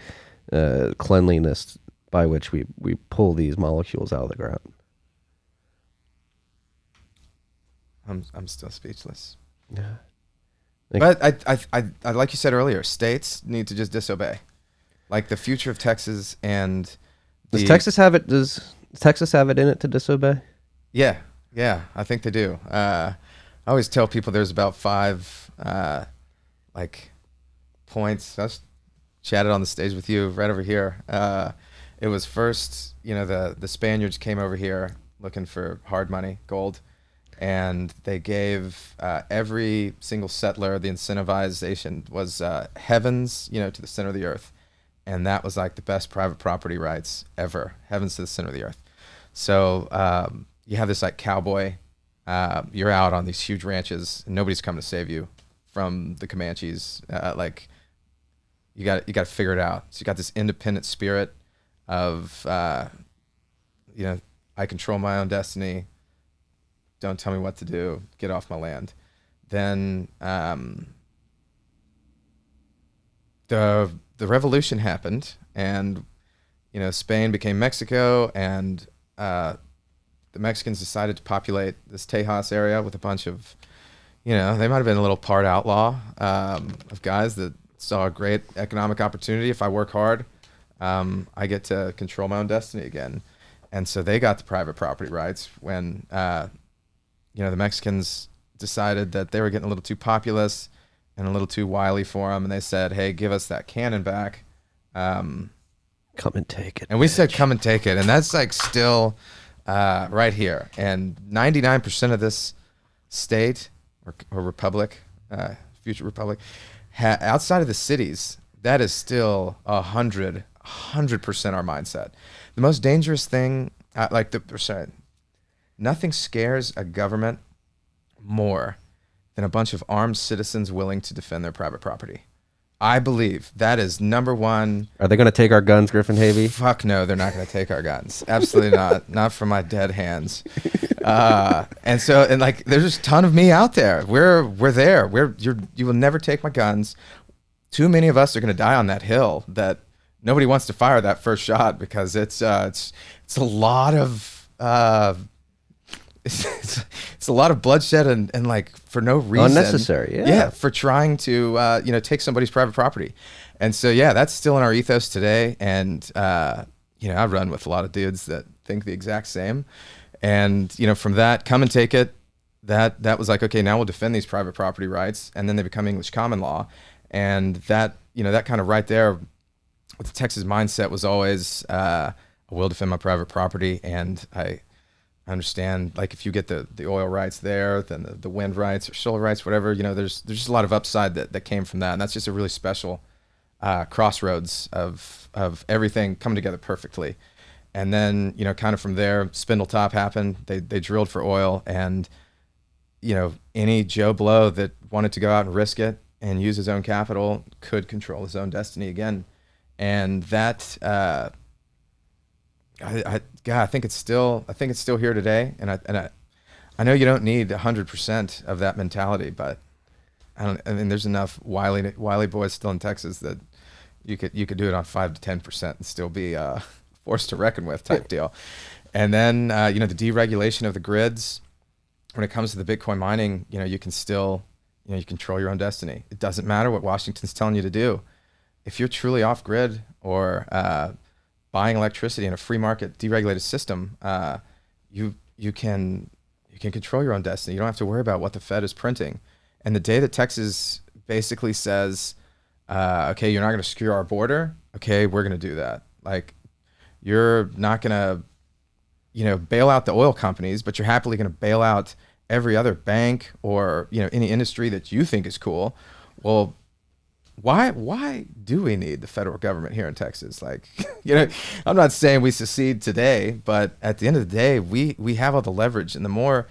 cleanliness by which we pull these molecules out of the ground. I'm still speechless. Yeah. But I like you said earlier, states need to just disobey. The future of Texas and Does Texas have it in it to disobey? Yeah, I think they do. I always tell people there's about 5 points. I was chatted on the stage with you right over here. It was first, the Spaniards came over here looking for hard money, gold, and they gave every single settler, the incentivization was heavens, to the center of the earth. And that was the best private property rights ever, heavens to the center of the earth. So you have this cowboy, you're out on these huge ranches and nobody's coming to save you from the Comanches. You got to figure it out. So you got this independent spirit. of, I control my own destiny. Don't tell me what to do. Get off my land. Then the revolution happened, and Spain became Mexico, and the Mexicans decided to populate this Tejas area with a bunch of, they might have been a little part outlaw of guys that saw a great economic opportunity. If I work hard, I get to control my own destiny again. And so they got the private property rights when, the Mexicans decided that they were getting a little too populous and a little too wily for them. And they said, hey, give us that cannon back. Come and take it. And we said, come and take it. And that's like still right here. And 99% of this state or republic, future republic, outside of the cities, that is still 100% our mindset. The most dangerous thing, nothing scares a government more than a bunch of armed citizens willing to defend their private property. I believe that is number one. Are they going to take our guns, Griffin Haby? Fuck no, they're not going to take our guns. Absolutely not. Not from my dead hands. And there's just a ton of me out there. We're there. You will never take my guns. Too many of us are going to die on that hill that nobody wants to fire that first shot because it's a lot of it's a lot of bloodshed and like for no reason. Unnecessary, yeah. Yeah, for trying to take somebody's private property. And so that's still in our ethos today. And I run with a lot of dudes that think the exact same. And from that, come and take it. That was like, okay, now we'll defend these private property rights, and then they become English common law. And that that kind of right there with the Texas mindset was always I will defend my private property. And I understand, like, if you get the oil rights there, then the wind rights or solar rights, whatever, there's just a lot of upside that came from that. And that's just a really special crossroads of everything coming together perfectly. And then, kind of from there, Spindletop happened. They drilled for oil, and, any Joe Blow that wanted to go out and risk it and use his own capital could control his own destiny again. And that, I think it's still here today. And I know you don't need 100% of that mentality, but there's enough wily boys still in Texas that you could do it on 5 to 10% and still be forced to reckon with type deal. And then the deregulation of the grids. When it comes to the Bitcoin mining, you can still you control your own destiny. It doesn't matter what Washington's telling you to do. If you're truly off grid or buying electricity in a free market deregulated system, you can control your own destiny. You don't have to worry about what the Fed is printing. And the day that Texas basically says, okay, you're not going to secure our border, okay, we're going to do that. Like, you're not going to bail out the oil companies, but you're happily going to bail out every other bank or any industry that you think is cool. Well, why do we need the federal government here in Texas? Like, I'm not saying we secede today, but at the end of the day, we have all the leverage, and the more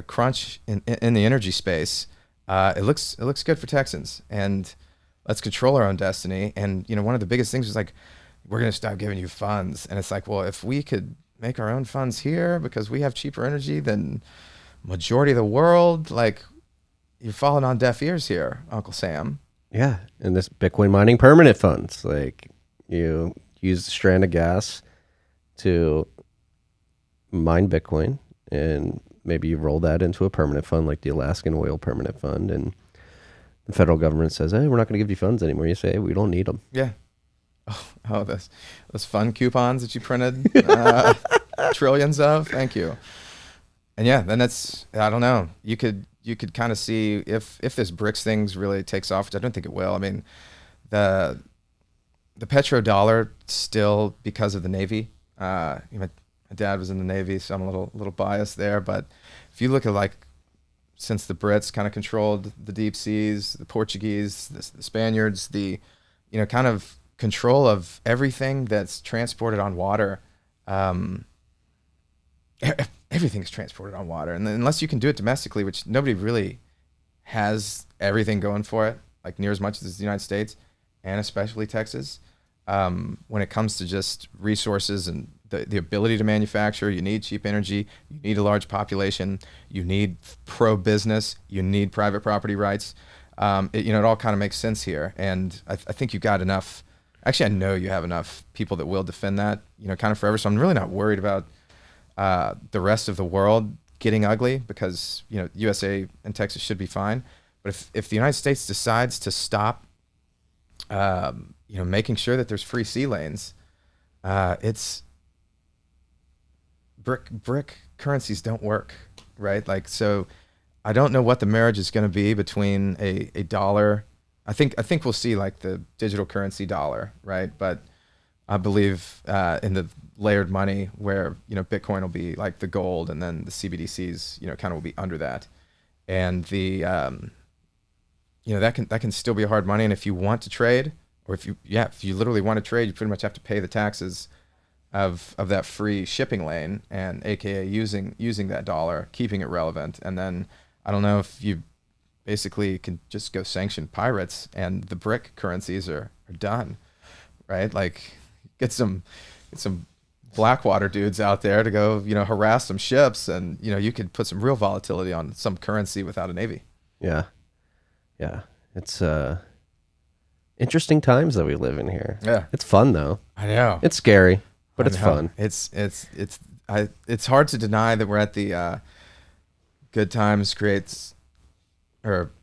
crunch in the energy space, it looks good for Texans. And let's control our own destiny. And one of the biggest things was like, we're going to stop giving you funds. And it's like, well, if we could make our own funds here because we have cheaper energy than majority of the world, like, you're falling on deaf ears here, Uncle Sam. Yeah, and this Bitcoin mining permanent funds, like, you use a strand of gas to mine Bitcoin, and maybe you roll that into a permanent fund like the Alaskan Oil Permanent Fund, and the federal government says, hey, we're not going to give you funds anymore. You say, hey, we don't need them. Yeah. Oh, those fun coupons that you printed trillions of. Thank you. And yeah, then that's, I don't know. You could kind of see if this BRICS things really takes off, which I don't think it will. I mean, the Petro dollar still, because of the Navy. My dad was in the Navy, so I'm a little biased there. But if you look at, like, since the Brits kind of controlled the deep seas, the Portuguese, the Spaniards, the kind of control of everything that's transported on water. Everything's transported on water, and unless you can do it domestically, which nobody really has everything going for it, like near as much as the United States, and especially Texas, when it comes to just resources and the ability to manufacture. You need cheap energy. You need a large population. You need pro-business. You need private property rights. It all kind of makes sense here. And I think you got enough. Actually, I know you have enough people that will defend that, kind of forever. So I'm really not worried about the rest of the world getting ugly, because, USA and Texas should be fine. But if the United States decides to stop, making sure that there's free sea lanes, it's brick currencies don't work, right? Like, so I don't know what the marriage is going to be between a dollar. I think we'll see like the digital currency dollar, right? But I believe in the layered money where, Bitcoin will be like the gold, and then the CBDCs, kind of will be under that. And the, that can still be hard money. And if you want to trade, or if you literally want to trade, you pretty much have to pay the taxes of that free shipping lane, and AKA using that dollar, keeping it relevant. And then I don't know if you basically can just go sanction pirates and the brick currencies are done, right? Like, get some Blackwater dudes out there to go, harass some ships, and, you could put some real volatility on some currency without a navy. Yeah. Yeah. It's interesting times that we live in here. Yeah. It's fun though. I know. It's scary, but it's fun. It's hard to deny that we're at the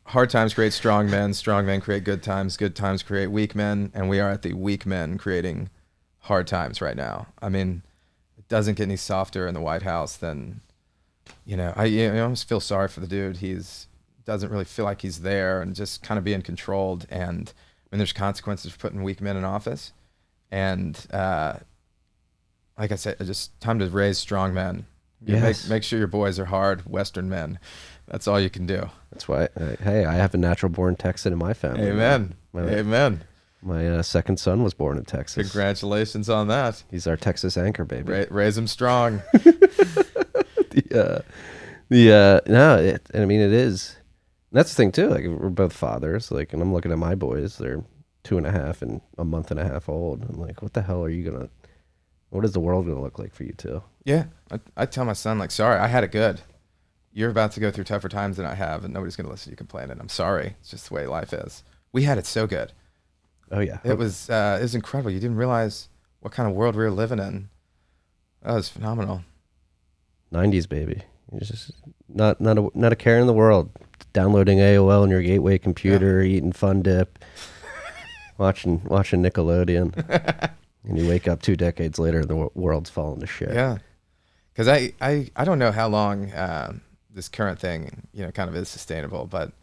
hard times create strong men create good times create weak men, and we are at the weak men creating hard times right now. I mean, it doesn't get any softer in the White House than, I almost feel sorry for the dude. Doesn't really feel like he's there, and just kind of being controlled. And there's consequences for putting weak men in office. And like I said, just time to raise strong men. Yes. Make sure your boys are hard Western men. That's all you can do. That's why, hey, I have a natural born Texan in my family. Amen. Amen. My second son was born in Texas. Congratulations on that. He's our Texas anchor, baby. Raise him strong. No, it is. That's the thing too. Like, we're both fathers. Like, and I'm looking at my boys. They're 2.5 and a month and a half old. I'm like, what the hell are you gonna? What is the world gonna look like for you two? Yeah, I tell my son, like, sorry, I had it good. You're about to go through tougher times than I have, and nobody's gonna listen to you complain. And I'm sorry. It's just the way life is. We had it so good. Oh yeah, it was incredible. You didn't realize what kind of world we were living in. That was phenomenal. 90s baby. It's just not a care in the world. Downloading AOL on your gateway computer, eating Fun Dip, watching Nickelodeon, and you wake up 2 decades later and the world's falling to shit. Yeah, because I don't know how long this current thing kind of is sustainable, but it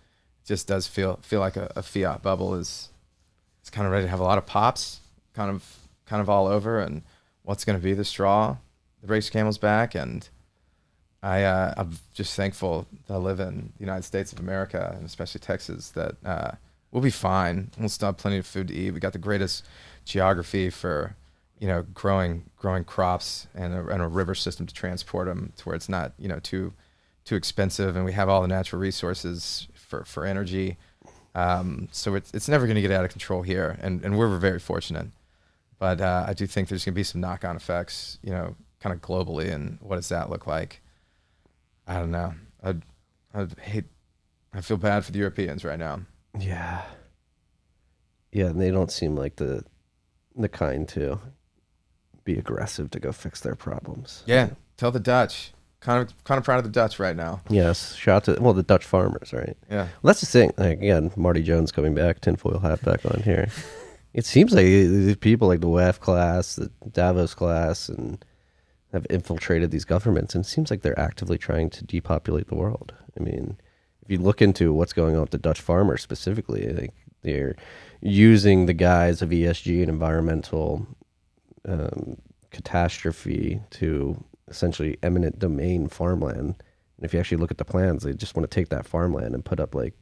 just does feel like a fiat bubble is kind of ready to have a lot of pops, kind of all over, and what's going to be the straw that breaks camel's back. And I'm just thankful that I live in the United States of America, and especially Texas, that we'll be fine. We'll still have plenty of food to eat. We got the greatest geography for, growing crops, and a river system to transport them to where it's not, too expensive. And we have all the natural resources for energy. So it's never going to get out of control here. And we're very fortunate. But I do think there's going to be some knock-on effects, kind of globally. And what does that look like? I don't know. I feel bad for the Europeans right now. Yeah. Yeah, and they don't seem like the kind to be aggressive to go fix their problems. Yeah, tell the Dutch. Kind of proud of the Dutch right now. Yes, shout out to the Dutch farmers, right? Yeah. Well, that's the thing. Like, again, Marty Jones coming back, tinfoil hat back on here. It seems like these people like the WEF class, the Davos class, and have infiltrated these governments, and it seems like they're actively trying to depopulate the world. I mean, if you look into what's going on with the Dutch farmers specifically, like, they're using the guise of ESG and environmental catastrophe to essentially eminent domain farmland. And if you actually look at the plans, they just want to take that farmland and put up like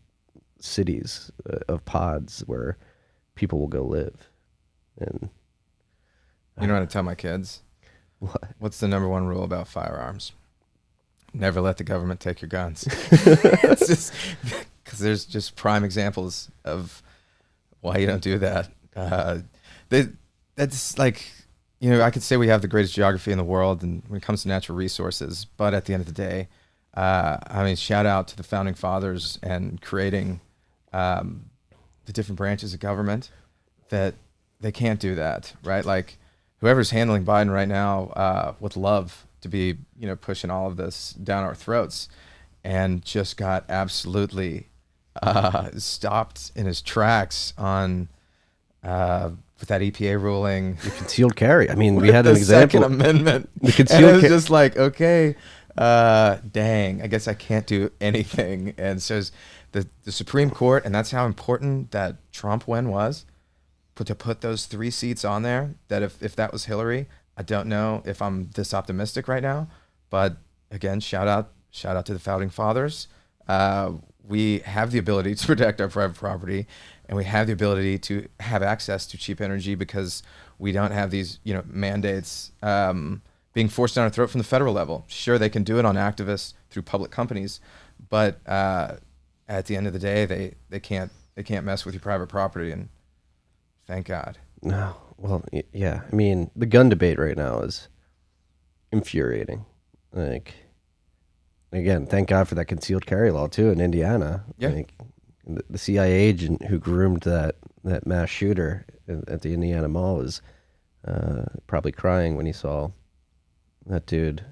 cities of pods where people will go live. And you know what I tell my kids? What? What's the number one rule about firearms? Never let the government take your guns. It's just because there's just prime examples of why you don't do that. that's like, I could say we have the greatest geography in the world, and when it comes to natural resources, but at the end of the day, I mean, shout out to the founding fathers and creating the different branches of government that they can't do that, right? Like whoever's handling Biden right now would love to be, pushing all of this down our throats, and just got absolutely stopped in his tracks on with that EPA ruling. The concealed carry. I mean, we had an the example. Second Amendment. The And concealed it was carry. just like, okay, dang, I guess I can't do anything. And so the Supreme Court, and that's how important that Trump win was, to put those 3 seats on there, that if that was Hillary, I don't know if I'm this optimistic right now. But again, shout out to the founding fathers. We have the ability to protect our private property, and we have the ability to have access to cheap energy because we don't have these, mandates being forced down our throat from the federal level. Sure, they can do it on activists through public companies, but at the end of the day, they can't mess with your private property, and thank God. No. Well, yeah. I mean, the gun debate right now is infuriating. Like, again, thank God for that concealed carry law too in Indiana. Yeah. Like, the CIA agent who groomed that mass shooter at the Indiana Mall was probably crying when he saw that dude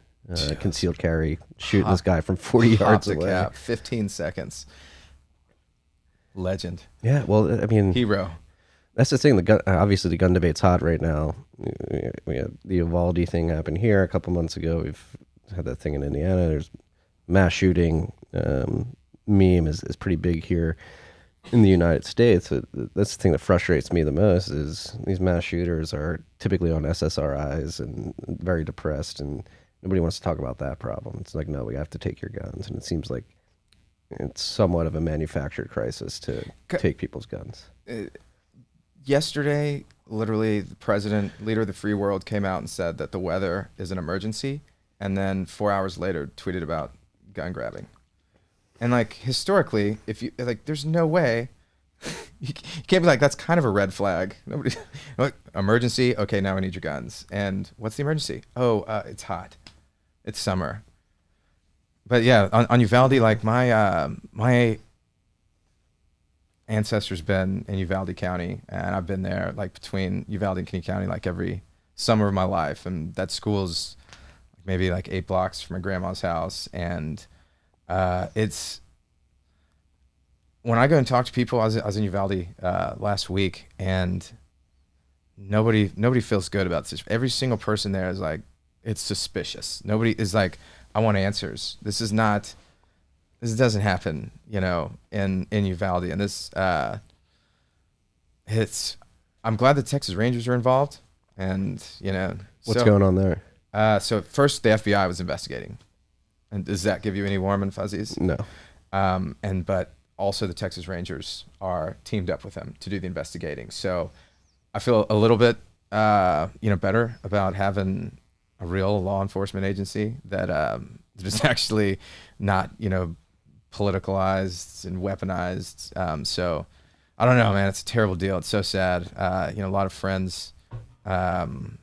concealed carry shooting this guy from 40 yards Pop the away. cap, 15 seconds. Legend. Yeah. Well, I mean, Hero. that's the thing. The gun, obviously, the gun debate's hot right now. We had the Uvalde thing happen here a couple months ago. We've had that thing in Indiana. There's mass shooting. Meme is pretty big here in the United States. That's the thing that frustrates me the most is these mass shooters are typically on SSRIs and very depressed, and nobody wants to talk about that problem. It's like, no, we have to take your guns, and it seems like it's somewhat of a manufactured crisis to take people's guns. Yesterday, literally, the president, leader of the free world, came out and said that the weather is an emergency, and then 4 hours later tweeted about gun grabbing. And like historically, if you like, there's no way you can't be like, that's kind of a red flag. Nobody, like, emergency. Okay, now we need your guns. And what's the emergency? Oh, it's hot. It's summer. But yeah, on Uvalde, like my ancestors been in Uvalde County, and I've been there like between Uvalde and Kenny County like every summer of my life. And that school's maybe like 8 blocks from my grandma's house, and it's when I go and talk to people. I was in Uvalde last week, and nobody feels good about this. Every single person there is like, it's suspicious. Nobody is like, I want answers. This doesn't happen, in Uvalde. And this, I'm glad the Texas Rangers are involved, and What's going on there? So at first the FBI was investigating. And does that give you any warm and fuzzies? No. But also the Texas Rangers are teamed up with them to do the investigating. So I feel a little bit, better about having a real law enforcement agency that is actually not, politicalized and weaponized. So I don't know, man. It's a terrible deal. It's so sad. A lot of friends, and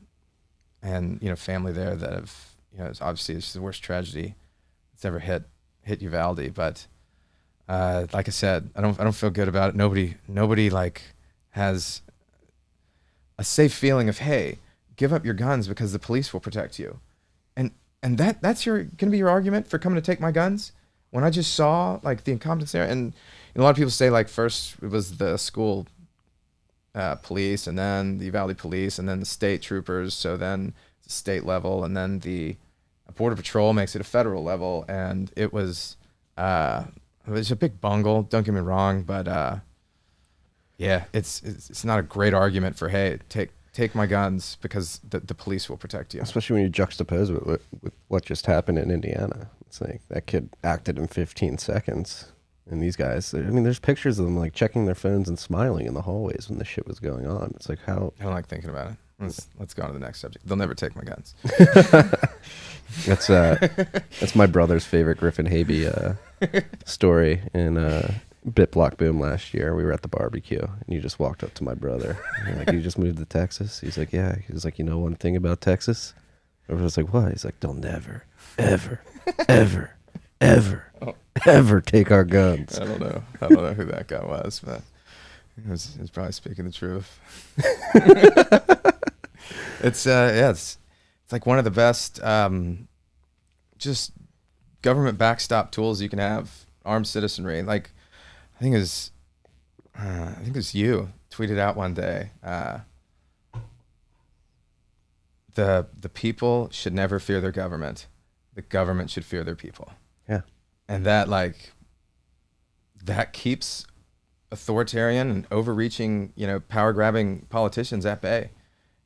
family there that have, it's obviously it's the worst tragedy that's ever hit Uvalde. But like I said, I don't feel good about it. Nobody like has a safe feeling of, hey, give up your guns because the police will protect you. And that's gonna be your argument for coming to take my guns? When I just saw like the incompetence there, and a lot of people say like first it was the school police, and then the Uvalde police, and then the state troopers. So then the state level, and then the Border Patrol makes it a federal level, and it was a big bungle. Don't get me wrong, but yeah, it's not a great argument for, hey, take my guns because the police will protect you. Especially when you juxtapose with what just happened in Indiana. It's like that kid acted in 15 seconds. And these guys, there's pictures of them like checking their phones and smiling in the hallways when this shit was going on. It's like, how? I don't like thinking about it. Let's go on to the next subject. They'll never take my guns. That's my brother's favorite Griffin Haby story. And Bit Block Boom last year. We were at the barbecue, and you just walked up to my brother. And you're like, you just moved to Texas? He's like, yeah. He's like, you know one thing about Texas? I was like, what? He's like, they'll never, ever, ever, ever, ever take our guns. I don't know who that guy was, but he was probably speaking the truth. It's like one of the best just government backstop tools you can have. Armed citizenry. Like I think it was you tweeted out one day. The people should never fear their government. The government should fear their people. Yeah. And that keeps authoritarian and overreaching, power grabbing politicians at bay.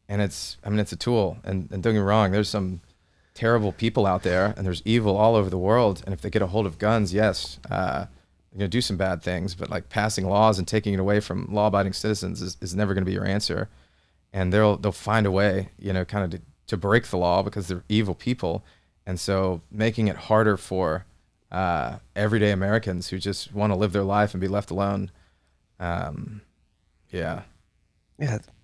And it's a tool. And don't get me wrong, there's some terrible people out there and there's evil all over the world. And if they get a hold of guns, yes, they're going to do some bad things, but like passing laws and taking it away from law abiding citizens is never going to be your answer. And they'll find a way, kind of to break the law because they're evil people. And so making it harder for everyday Americans who just want to live their life and be left alone. Yeah,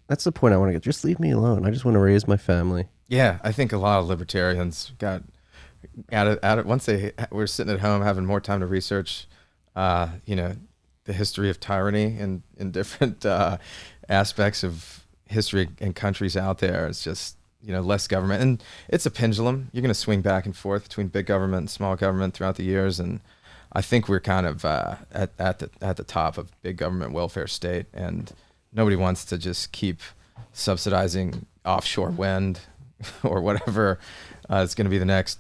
that's the point I want to get. Just leave me alone. I just want to raise my family. Yeah, I think a lot of libertarians got out of once they were sitting at home having more time to research, the history of tyranny in different aspects of history and countries out there. It's just less government, and it's a pendulum. You're going to swing back and forth between big government and small government throughout the years, and I think we're kind of at the top of big government welfare state, and nobody wants to just keep subsidizing offshore wind or whatever is going to be the next,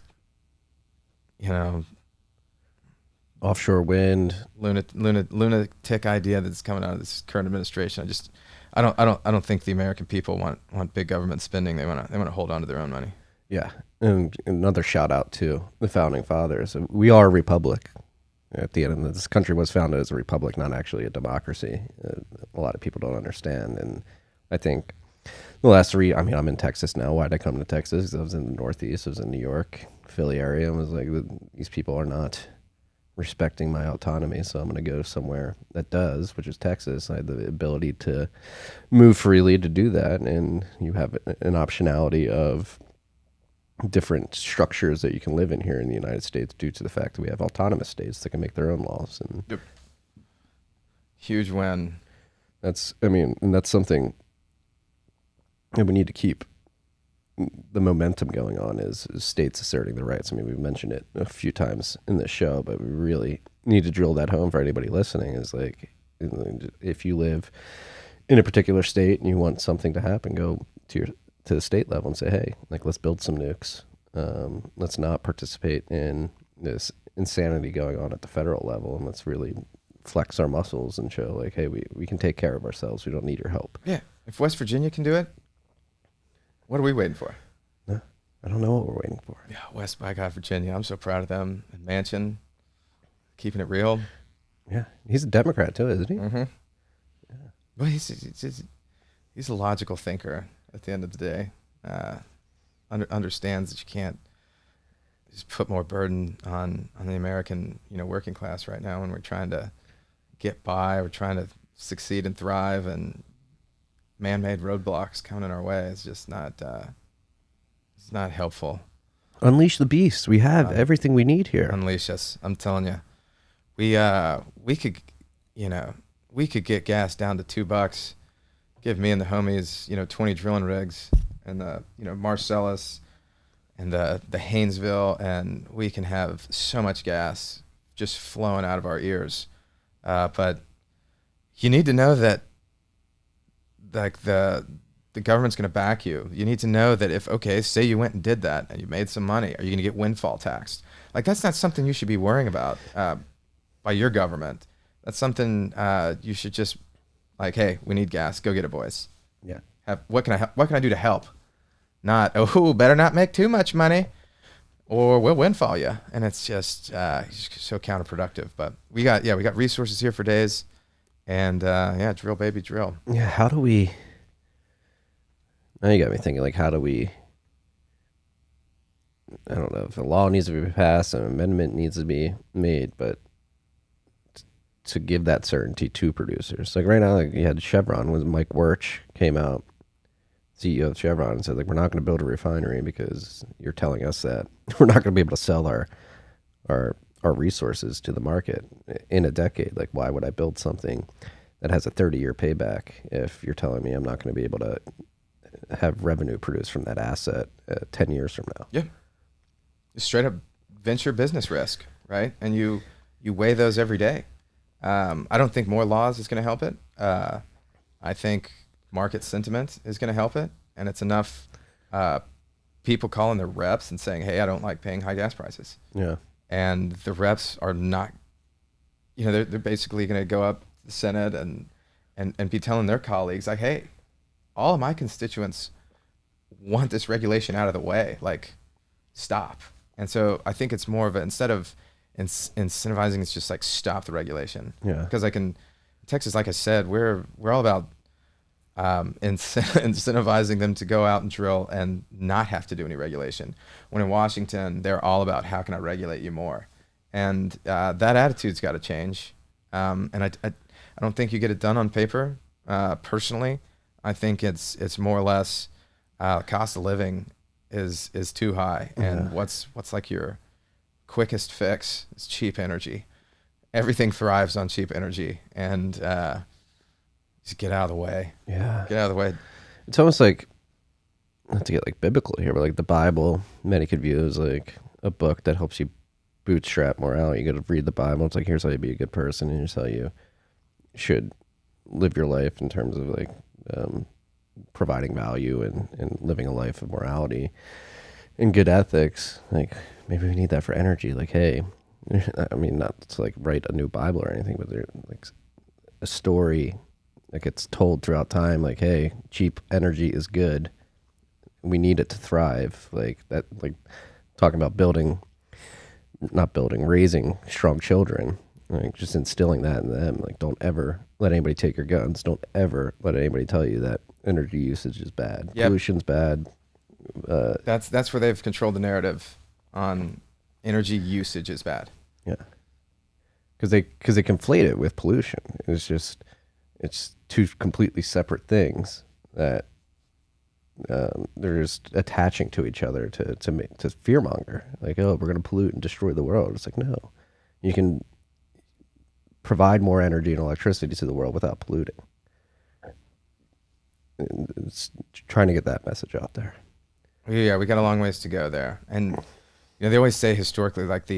offshore wind lunatic idea that's coming out of this current administration. I don't think the American people want big government spending. They want to hold on to their own money. Yeah, and another shout out to the founding fathers. We are a republic. At the end, this country was founded as a republic, not actually a democracy. A lot of people don't understand, and I think the last I'm in Texas now. Why'd I come to Texas? 'Cause I was in the Northeast. I was in New York, Philly area, and was like, these people are not respecting my autonomy, so I'm going to go somewhere that does, which is Texas. I had the ability to move freely to do that, and you have an optionality of different structures that you can live in here in the United States due to the fact that we have autonomous states that can make their own laws. And yep. Huge win. That's something that we need to keep the momentum going on is states asserting their rights. We've mentioned it a few times in this show, but we really need to drill that home for anybody listening. Is like, if you live in a particular state and you want something to happen, go to the state level and say, hey, like, let's build some nukes. Let's not participate in this insanity going on at the federal level, and let's really flex our muscles and show like, hey, we can take care of ourselves. We don't need your help. Yeah. If West Virginia can do it, what are we waiting for? No, I don't know what we're waiting for. Yeah, West by God, Virginia. I'm so proud of them. And Manchin, keeping it real. Yeah, he's a Democrat too, isn't he? Mm-hmm. Yeah. Well, he's a logical thinker at the end of the day. Understands that you can't just put more burden on the American working class right now when we're trying to get by, we're trying to succeed and thrive, and man-made roadblocks coming in our way. It's just not it's not helpful. Unleash the beast. We have everything we need here. Unleash us. I'm telling you. We could get gas down to $2. Give me and the homies, 20 drilling rigs and the Marcellus and the Haynesville, and we can have so much gas just flowing out of our ears. But you need to know that like the government's going to back you. You need to know that say you went and did that and you made some money, are you going to get windfall taxed? Like, that's not something you should be worrying about by your government. That's something you should just like, hey, we need gas, go get it, boys. Yeah. What can I do to help? Not, better not make too much money or we'll windfall you. And it's just so counterproductive. But we got resources here for days. And drill, baby, drill. Yeah, how do we... Now you got me thinking, like, how do we... I don't know if a law needs to be passed, an amendment needs to be made, but to give that certainty to producers. Like right now, like you had Chevron, was Mike Wirch came out, CEO of Chevron, and said like, we're not going to build a refinery because you're telling us that we're not going to be able to sell our resources to the market in a decade. Like, why would I build something that has a 30-year payback if you're telling me I'm not going to be able to have revenue produced from that asset 10 years from now? Yeah. Straight up venture business risk, right? And you weigh those every day. I don't think more laws is going to help it. I think market sentiment is going to help it. And it's enough people calling their reps and saying, hey, I don't like paying high gas prices. Yeah. And the reps are not, they're basically going to go up the Senate and be telling their colleagues like, hey, all of my constituents want this regulation out of the way. Like, stop. And so I think it's more of a, instead of incentivizing, it's just like stop the regulation. Yeah. Because Texas, like I said, we're all about incentivizing them to go out and drill and not have to do any regulation. When in Washington, they're all about how can I regulate you more, and that attitude's got to change. And I don't think you get it done on paper. Personally, I think it's more or less cost of living is too high, and what's like your quickest fix is cheap energy. Everything thrives on cheap energy, and just get out of the way. Yeah. Get out of the way. It's almost like, not to get like biblical here, but like the Bible, many could view as like a book that helps you bootstrap more out. You got to read the Bible. It's like, here's how you be a good person, and here's how you should live your life in terms of like providing value and living a life of morality and good ethics. Like, maybe we need that for energy. Like, hey, I mean, not to like write a new Bible or anything, but there's like a story that gets told throughout time. Like, hey, cheap energy is good. We need it to thrive. Like that, like talking about raising strong children, like just instilling that in them. Like, don't ever let anybody take your guns. Don't ever let anybody tell you that energy usage is bad. Yep. Pollution's bad. That's where they've controlled the narrative on energy usage is bad. Yeah, because they conflate it with pollution. It's two completely separate things that they're just attaching to each other to fearmonger. Like, oh, we're going to pollute and destroy the world. It's like, no, you can provide more energy and electricity to the world without polluting. It's trying to get that message out there. Yeah, we got a long ways to go there. And they always say historically, like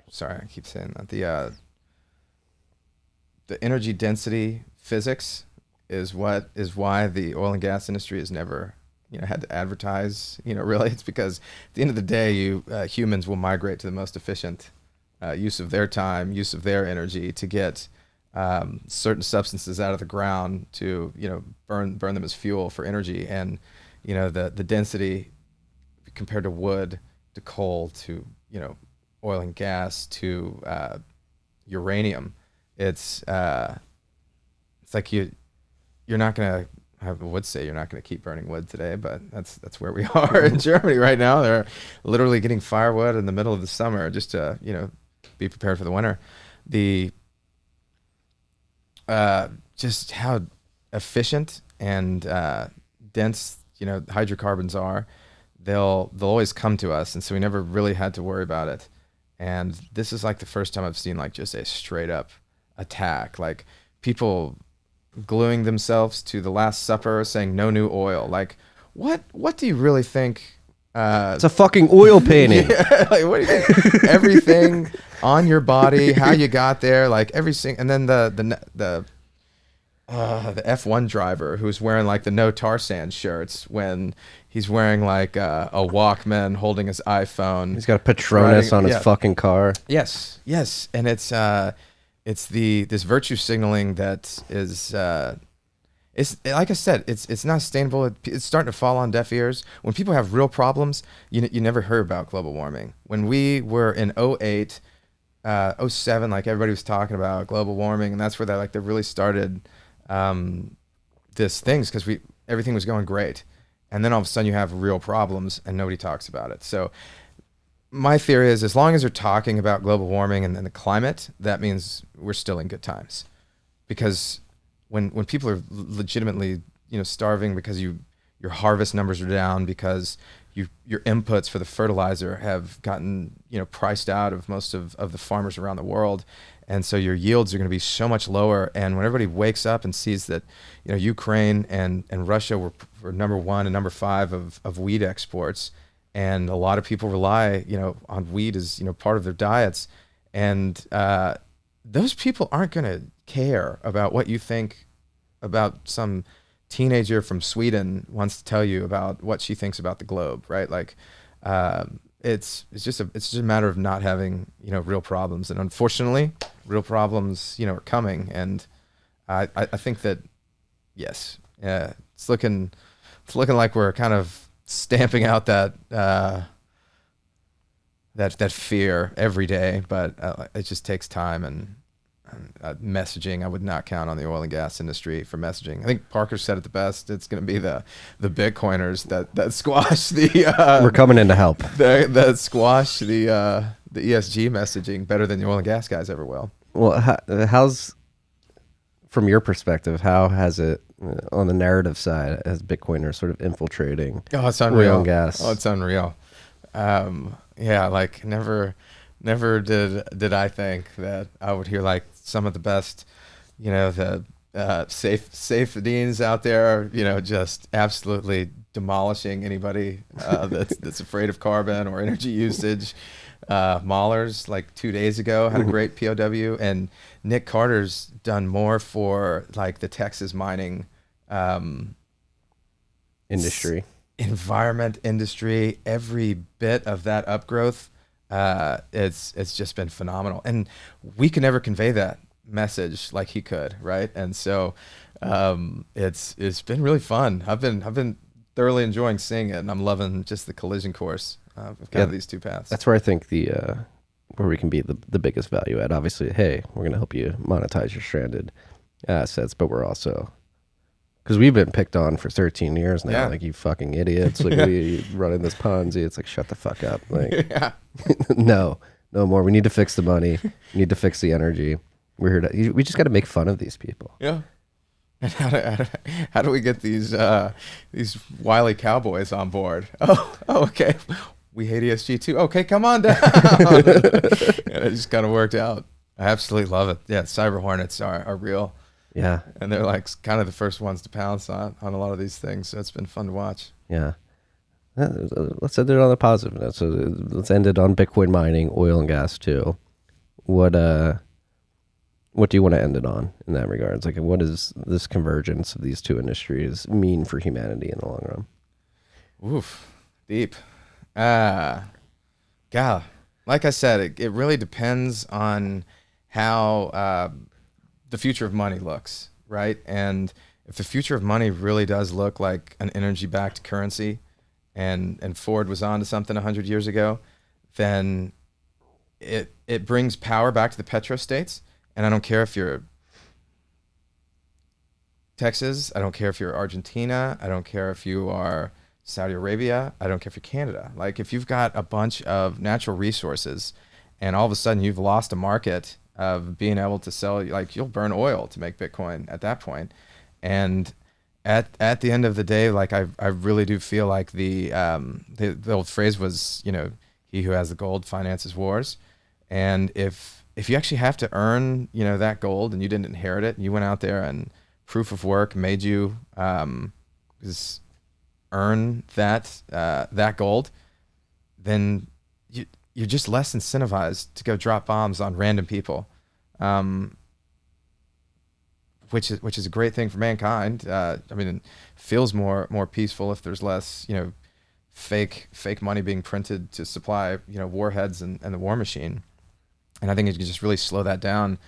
sorry, I keep saying that, the energy density physics is why the oil and gas industry has never had to advertise. Really, it's because at the end of the day, humans will migrate to the most efficient use of their time, use of their energy to get certain substances out of the ground to burn them as fuel for energy. And the density compared to wood, to coal, to oil and gas, to uranium, it's like you're not gonna, I would say you're not gonna keep burning wood today, but that's where we are in Germany right now. They're literally getting firewood in the middle of the summer just to be prepared for the winter. Just how efficient and dense hydrocarbons are, they'll always come to us, and so we never really had to worry about it. And this is like the first time I've seen like just a straight up attack, like people gluing themselves to the Last Supper, saying no new oil. Like, what do you really think? It's a fucking oil painting. Yeah, like, what do you think? Everything on your body, how you got there, like everything. And then the F1 driver who's wearing like the no tar sand shirts when he's wearing like a Walkman, holding his iPhone. He's got a Patronus on his fucking car. Yes, and it's this virtue signaling that is it's like I said, it's not sustainable. It's starting to fall on deaf ears. When people have real problems, you never heard about global warming. When we were in 08, 07, like everybody was talking about global warming, and that's where they really started this things, because everything was going great, and then all of a sudden you have real problems and nobody talks about it. So my theory is as long as they're talking about global warming and then the climate, that means we're still in good times. Because when people are legitimately, starving because your harvest numbers are down, because your inputs for the fertilizer have gotten, priced out of most of the farmers around the world. And so your yields are going to be so much lower. And when everybody wakes up and sees that, Ukraine and Russia were number 1 and number 5 of wheat exports, and a lot of people rely, on wheat as, part of their diets. And those people aren't going to care about what you think about some teenager from Sweden wants to tell you about what she thinks about the globe, right? Like, it's just a matter of not having, real problems. And unfortunately, real problems, are coming. And I think that, yes, it's looking like we're kind of stamping out that fear every day, but it just takes time and messaging. I would not count on the oil and gas industry for messaging. I think Parker said it the best. It's going to be the Bitcoiners that squash the. We're coming in to help. That squash the ESG messaging better than the oil and gas guys ever will. Well, how's, from your perspective, how has it, on the narrative side, as Bitcoiners sort of infiltrating it's unreal. oil and gas? Oh, it's unreal. Yeah, like never did I think that I would hear like some of the best, the safe deans out there, just absolutely demolishing anybody that's afraid of carbon or energy usage. Mahler's like 2 days ago had a great POW, and Nick Carter's done more for like the Texas mining Industry. Environment industry, every bit of that upgrowth. It's just been phenomenal, and we can never convey that message like he could, right? And so it's been really fun. I've been thoroughly enjoying seeing it, and I'm loving just the collision course of kind of these two paths. That's where I think where we can be the biggest value add. Obviously, hey, we're going to help you monetize your stranded assets, but we're also, because we've been picked on for 13 years now, like, you fucking idiots, like, we running this Ponzi. It's like, shut the fuck up. Like, no more. We need to fix the money. We need to fix the energy. We're here to, we just got to make fun of these people. Yeah. And how do we get these wily cowboys on board? Oh, okay. We hate ESG too. Okay, come on down. It just kind of worked out. I absolutely love it. Yeah, cyber hornets are real. Yeah. And they're like kind of the first ones to pounce on a lot of these things. So it's been fun to watch. Yeah. Let's end it on a positive note. So let's end it on Bitcoin mining, oil and gas too. What do you want to end it on in that regards? Like, what does this convergence of these two industries mean for humanity in the long run? Oof, deep. God, like I said, it really depends on how the future of money looks, right? And if the future of money really does look like an energy-backed currency, and Ford was on to something 100 years ago, then it brings power back to the petro states. And I don't care if you're Texas, I don't care if you're Argentina, I don't care if you are Saudi Arabia, I don't care if you're Canada. Like, if you've got a bunch of natural resources and all of a sudden you've lost a market of being able to sell, like, you'll burn oil to make Bitcoin at that point. And at the end of the day, like, I really do feel like the old phrase was, he who has the gold finances wars. And if you actually have to earn, that gold, and you didn't inherit it, and you went out there and proof of work made you earn that gold, then you're just less incentivized to go drop bombs on random people, which is a great thing for mankind. I mean, it feels more peaceful if there's less, fake money being printed to supply, warheads and the war machine. And I think it can just really slow that down.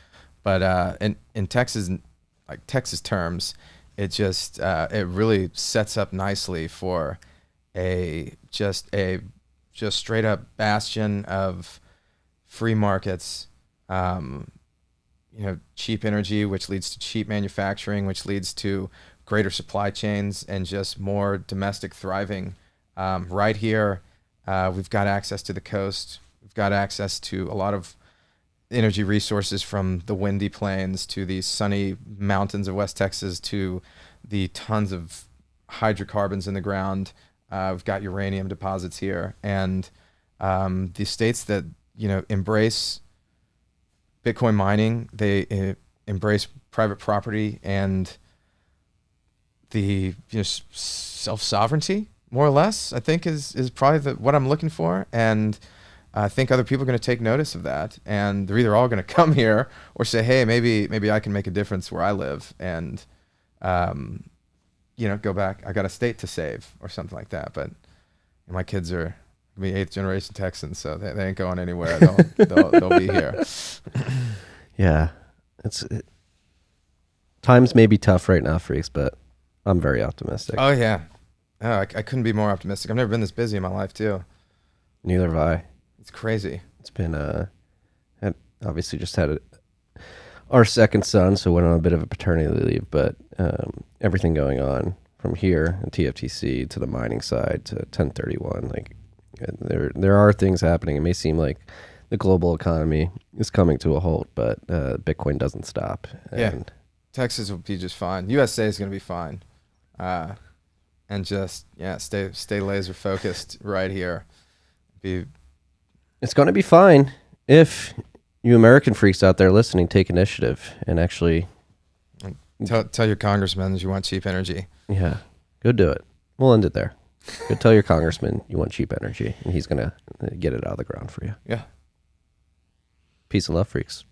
But in Texas, like Texas terms, it just it really sets up nicely for a straight up bastion of free markets, cheap energy, which leads to cheap manufacturing, which leads to greater supply chains and just more domestic thriving right here We've got access to the coast. We've got access to a lot of energy resources, from the windy plains to the sunny mountains of West Texas to the tons of hydrocarbons in the ground. We've got uranium deposits here, and the states that embrace Bitcoin mining, they embrace private property and the self-sovereignty, more or less, I think is probably what I'm looking for. And I think other people are going to take notice of that, and they're either all going to come here or say, hey, maybe I can make a difference where I live, and go back. I got a state to save or something like that. But my kids are going to be 8th generation Texans, so they ain't going anywhere. They'll be here. Yeah, times may be tough right now, freaks, but I'm very optimistic. Oh yeah, I couldn't be more optimistic. I've never been this busy in my life too. Neither have I. It's crazy. It's been obviously just had our second son, so went on a bit of a paternity leave, but everything going on from here, TFTC, to the mining side, to 1031, like there are things happening. It may seem like the global economy is coming to a halt, but Bitcoin doesn't stop. And Texas will be just fine. USA is going to be fine. And just, stay laser focused right here. It's going to be fine if you American freaks out there listening take initiative and actually tell your congressmen you want cheap energy. Yeah, go do it. We'll end it there. Go tell your congressman you want cheap energy, and he's going to get it out of the ground for you. Yeah. Peace and love, freaks.